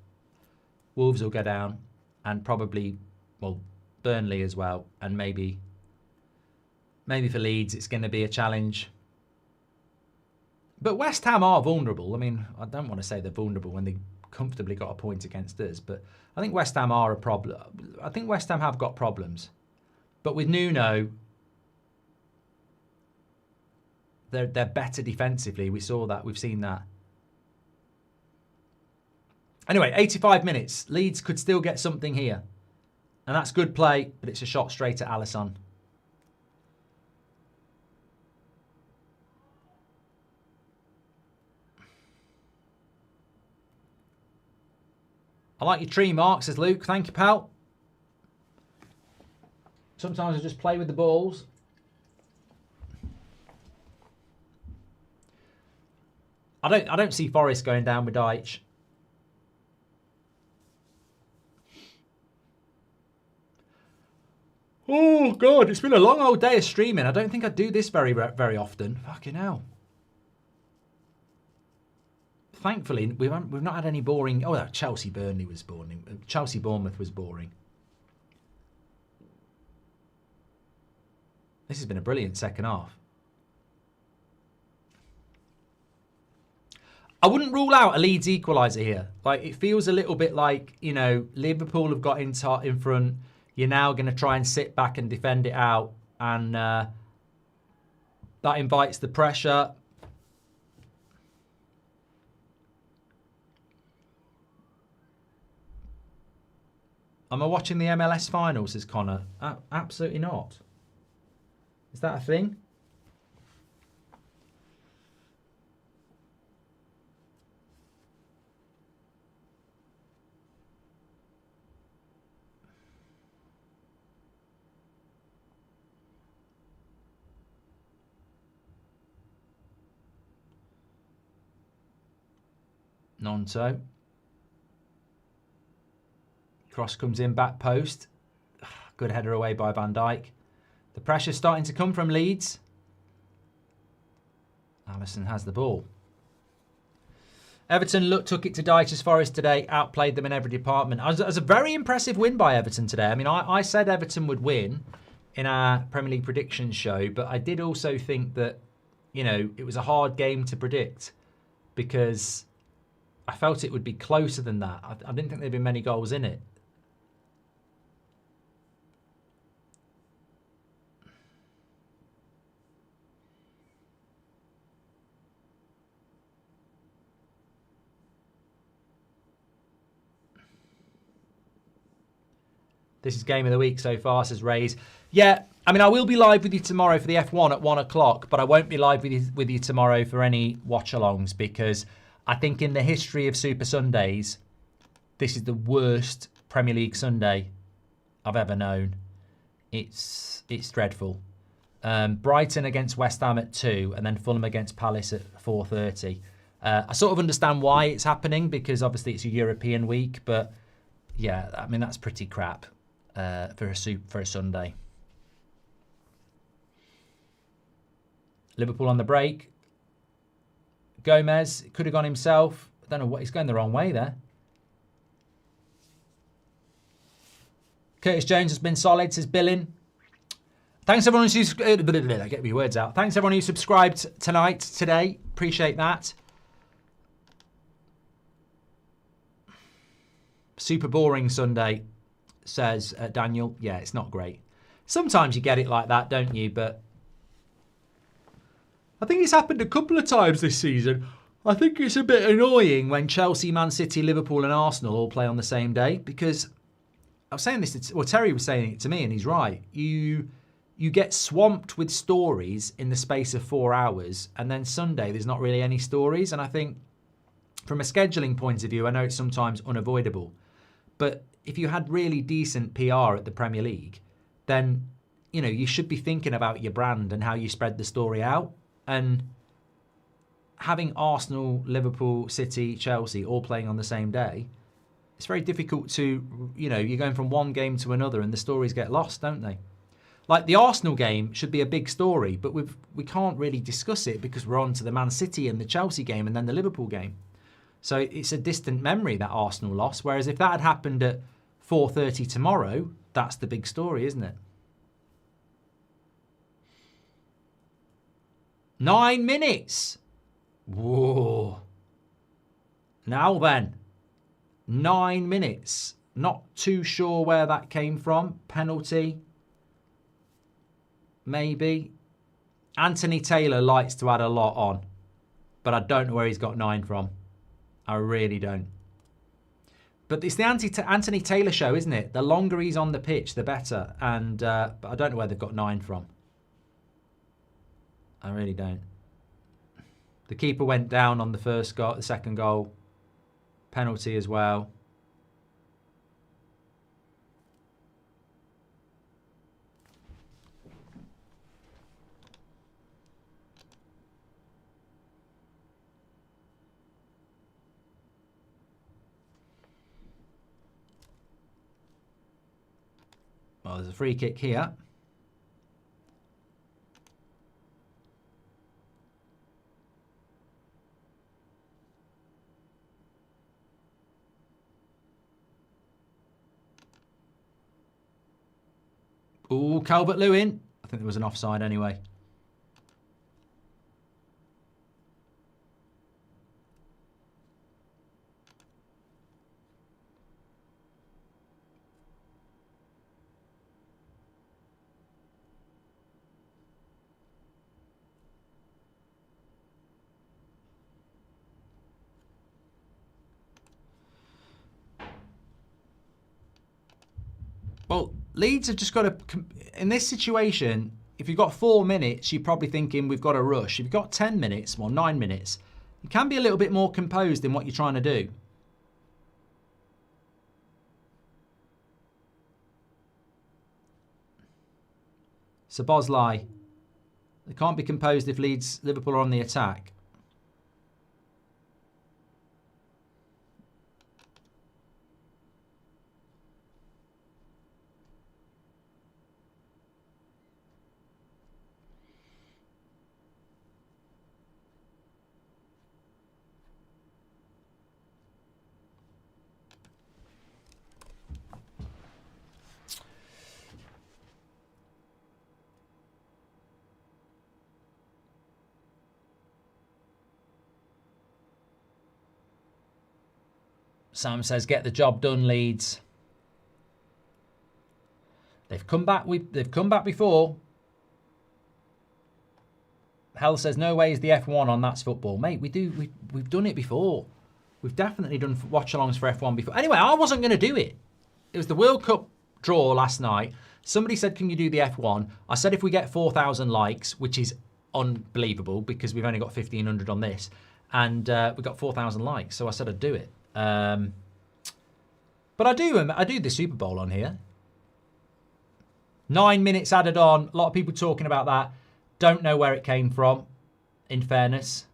Wolves will go down, and probably, well, Burnley as well. And maybe for Leeds, it's going to be a challenge. But West Ham are vulnerable. I mean, I don't want to say they're vulnerable when they comfortably got a point against us, but I think West Ham are a problem. I think West Ham have got problems. But with Nuno, they're better defensively. We saw that. We've seen that. Anyway, 85 minutes. Leeds could still get something here. And that's good play, but it's a shot straight at Alisson. I like your tree, Mark, says Luke. Thank you, pal. Sometimes I just play with the balls. I don't see Forest going down with Deitch. Oh, God, it's been a long old day of streaming. I don't think I do this very often. Fucking hell. Thankfully, we've not had any boring... Oh, that Chelsea-Burnley was boring. Chelsea-Bournemouth was boring. This has been a brilliant second half. I wouldn't rule out a Leeds equaliser here. Like, it feels a little bit like, you know, Liverpool have got in front. You're now going to try and sit back and defend it out. And that invites the pressure. Am I watching the MLS finals, says Connor? Absolutely not. Is that a thing? Nonto. Cross comes in, back post. Good header away by Van Dijk. The pressure's starting to come from Leeds. Alisson has the ball. Everton took it to Dyche's Forest today, outplayed them in every department. It was a very impressive win by Everton today. I mean, I said Everton would win in our Premier League predictions show, but I did also think that, you know, it was a hard game to predict because I felt it would be closer than that. I didn't think there'd be many goals in it. This is game of the week so far, says Rays. Yeah, I mean, I will be live with you tomorrow for the F1 at 1 o'clock, but I won't be live with you tomorrow for any watch-alongs because I think in the history of Super Sundays, this is the worst Premier League Sunday I've ever known. It's dreadful. Brighton against West Ham at 2 and then Fulham against Palace at 4:30. I sort of understand why it's happening because obviously it's a European week, but yeah, I mean, that's pretty crap. For a Sunday. Liverpool on the break. Gomez could have gone himself. I don't know what, he's going the wrong way there. Curtis Jones has been solid, says Billin. Thanks everyone who's get my words out. Thanks everyone who subscribed today. Appreciate that. Super boring Sunday, says Daniel. Yeah, it's not great. Sometimes you get it like that, don't you? But I think it's happened a couple of times this season. I think it's a bit annoying when Chelsea, Man City, Liverpool and Arsenal all play on the same day, because I was saying this, well, Terry was saying it to me and he's right. You get swamped with stories in the space of 4 hours, and then Sunday there's not really any stories. And I think from a scheduling point of view, I know it's sometimes unavoidable, but if you had really decent PR at the Premier League, then, you know, you should be thinking about your brand and how you spread the story out. And having Arsenal, Liverpool, City, Chelsea all playing on the same day, it's very difficult to, you know, you're going from one game to another and the stories get lost, don't they? Like the Arsenal game should be a big story, but we can't really discuss it because we're on to the Man City and the Chelsea game and then the Liverpool game. So it's a distant memory, that Arsenal loss. Whereas if that had happened at 4:30 tomorrow, that's the big story, isn't it? 9 minutes. Whoa. Now then. 9 minutes. Not too sure where that came from. Penalty. Maybe. Anthony Taylor likes to add a lot on, but I don't know where he's got 9 from. I really don't. But it's the Anthony Taylor show, isn't it? The longer he's on the pitch, the better. And but I don't know where they've got 9 from. I really don't. The keeper went down on the first goal, the second goal. Penalty as well. Well, there's a free kick here. Ooh, Calvert-Lewin. I think there was an offside anyway. Well, Leeds have just got to, in this situation, if you've got 4 minutes, you're probably thinking we've got to rush. If you've got 10 minutes, well, 9 minutes, you can be a little bit more composed in what you're trying to do. So Bosley, they can't be composed if Liverpool are on the attack. Sam says, get the job done, Leeds. They've come back. They've come back before. Hell says, no way is the F1 on That's Football. Mate, we've done it before. We've definitely done watch-alongs for F1 before. Anyway, I wasn't going to do it. It was the World Cup draw last night. Somebody said, can you do the F1? I said, if we get 4,000 likes, which is unbelievable because we've only got 1,500 on this, and we got 4,000 likes, so I said I'd do it. But I do the Super Bowl on here. 9 minutes added on. A lot of people talking about that. Don't know where it came from, in fairness.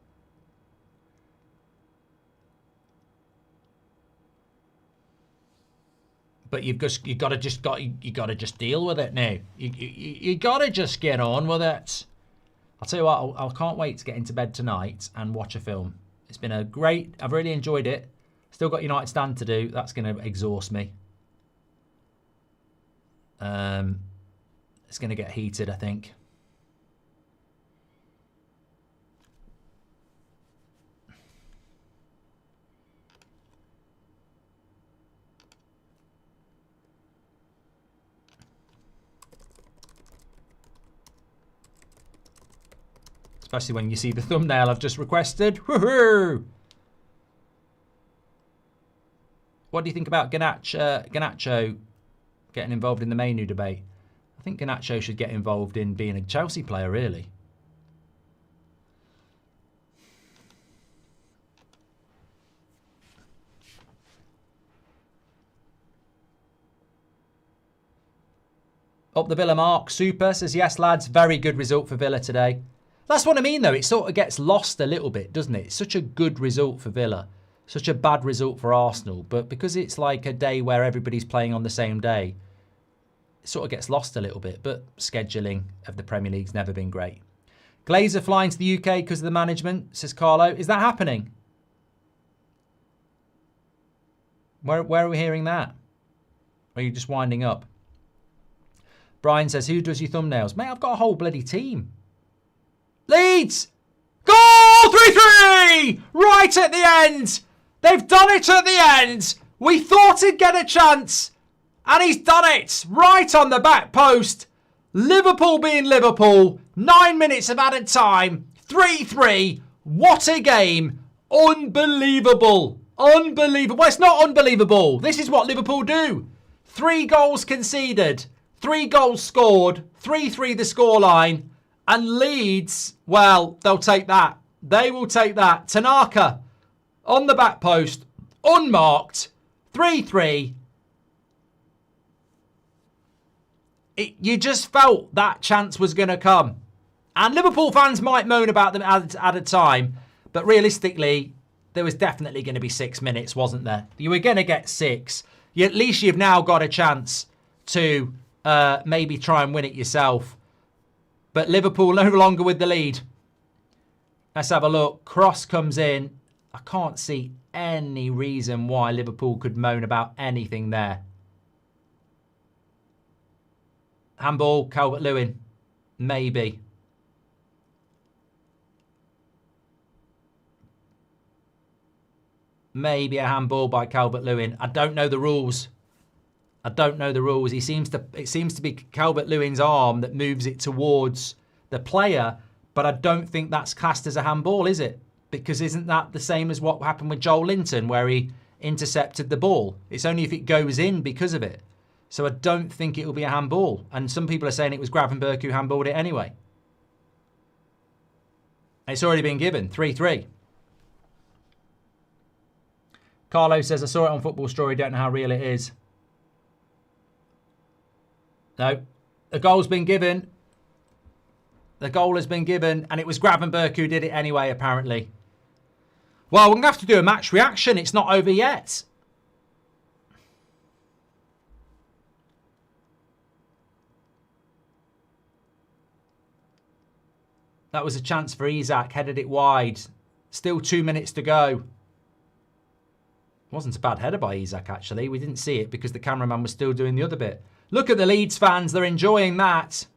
But you got to just deal with it now. You got to just get on with it. I'll tell you what, I can't wait to get into bed tonight and watch a film. It's been a great, I've really enjoyed it. Still got United Stand to do. That's going to exhaust me. It's going to get heated, I think. Especially when you see the thumbnail I've just requested. Woohoo! What do you think about Garnacho getting involved in the Mainu debate? I think Garnacho should get involved in being a Chelsea player, really. Up the Villa mark. Super says, yes, lads, very good result for Villa today. That's what I mean, though. It sort of gets lost a little bit, doesn't it? It's such a good result for Villa. Such a bad result for Arsenal. But because it's like a day where everybody's playing on the same day, it sort of gets lost a little bit. But scheduling of the Premier League's never been great. Glazer flying to the UK because of the management, says Carlo. Is that happening? Where are we hearing that? Or are you just winding up? Brian says, who does your thumbnails? Mate, I've got a whole bloody team. Leeds! Goal! 3-3! Right at the end! They've done it at the end! We thought he'd get a chance. And he's done it! Right on the back post. Liverpool being Liverpool. 9 minutes of added time. 3-3. What a game. Unbelievable. Unbelievable. Well, it's not unbelievable. This is what Liverpool do. 3 goals conceded. 3 goals scored. 3-3 the scoreline. And Leeds, well, they'll take that. They will take that. Tanaka on the back post. Unmarked. 3-3. You just felt that chance was going to come. And Liverpool fans might moan about them at a time. But realistically, there was definitely going to be 6 minutes, wasn't there? You were going to get 6. At least you've now got a chance to maybe try and win it yourself. But Liverpool no longer with the lead. Let's have a look. Cross comes in. I can't see any reason why Liverpool could moan about anything there. Handball, Calvert-Lewin. Maybe. Maybe a handball by Calvert-Lewin. I don't know the rules. I don't know the rules. It seems to be Calvert-Lewin's arm that moves it towards the player, but I don't think that's classed as a handball, is it? Because isn't that the same as what happened with Joel Linton, where he intercepted the ball? It's only if it goes in because of it. So I don't think it will be a handball. And some people are saying it was Gravenberch who handballed it anyway. It's already been given. 3-3. Carlo says, I saw it on Football Story, don't know how real it is. No, the goal's been given. The goal has been given, and it was Gravenberch who did it anyway, apparently. Well, we're going to have to do a match reaction. It's not over yet. That was a chance for Isak, headed it wide. Still 2 minutes to go. Wasn't a bad header by Isak, actually. We didn't see it because the cameraman was still doing the other bit. Look at the Leeds fans. They're enjoying that.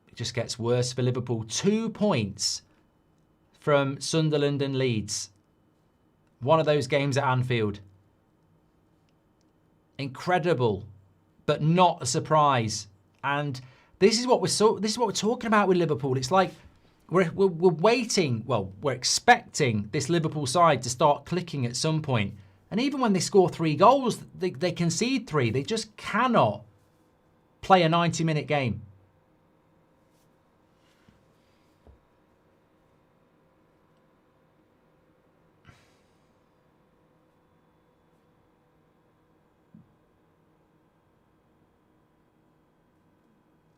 It just gets worse for Liverpool. 2 points from Sunderland and Leeds. One of those games at Anfield. Incredible, but not a surprise. And this is what we're talking about with Liverpool. It's like we're waiting. Well, we're expecting this Liverpool side to start clicking at some point. And even when they score 3 goals, they concede 3. They just cannot play a 90-minute game.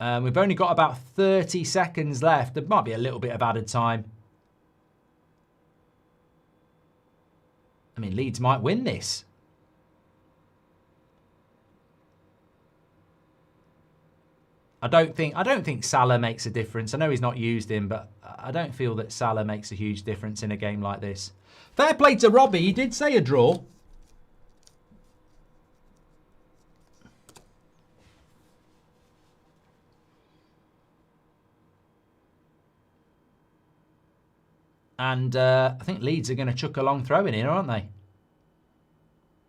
We've only got about 30 seconds left. There might be a little bit of added time. I mean, Leeds might win this. I don't think Salah makes a difference. I know he's not used him, but I don't feel that Salah makes a huge difference in a game like this. Fair play to Robbie. He did say a draw. And I think Leeds are going to chuck a long throw in here, aren't they?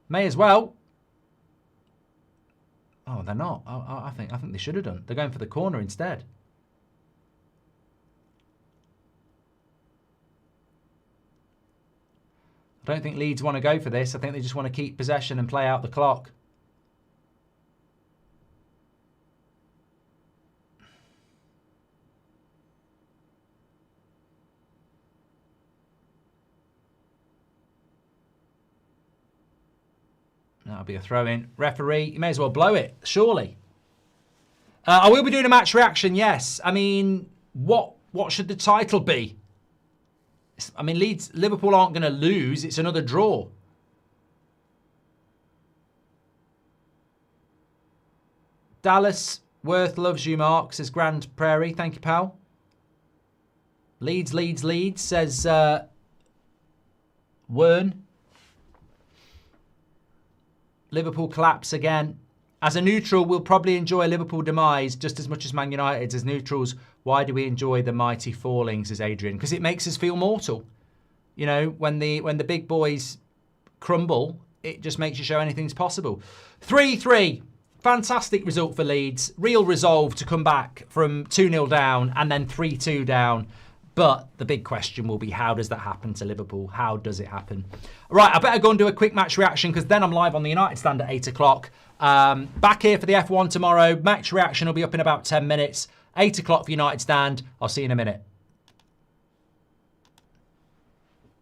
May as well. Oh, they're not. I think they should have done. They're going for the corner instead. I don't think Leeds want to go for this. I think they just want to keep possession and play out the clock. That'll be a throw-in. Referee, you may as well blow it, surely. I will be doing a match reaction, yes. I mean, what should the title be? I mean, Liverpool aren't going to lose. It's another draw. Dallas, Worth loves you, Mark, says Grand Prairie. Thank you, pal. Leeds, says Wern. Liverpool collapse again. As a neutral, we'll probably enjoy Liverpool demise just as much as Man United. As neutrals, why do we enjoy the mighty falling, says Adrian? Because it makes us feel mortal. You know, when the big boys crumble, it just makes you show anything's possible. 3-3. Fantastic result for Leeds. Real resolve to come back from 2-0 down and then 3-2 down. But the big question will be, how does that happen to Liverpool? How does it happen? Right, I better go and do a quick match reaction because then I'm live on the United stand at 8 o'clock. Back here for the F1 tomorrow. Match reaction will be up in about 10 minutes. 8 o'clock for United stand. I'll see you in a minute.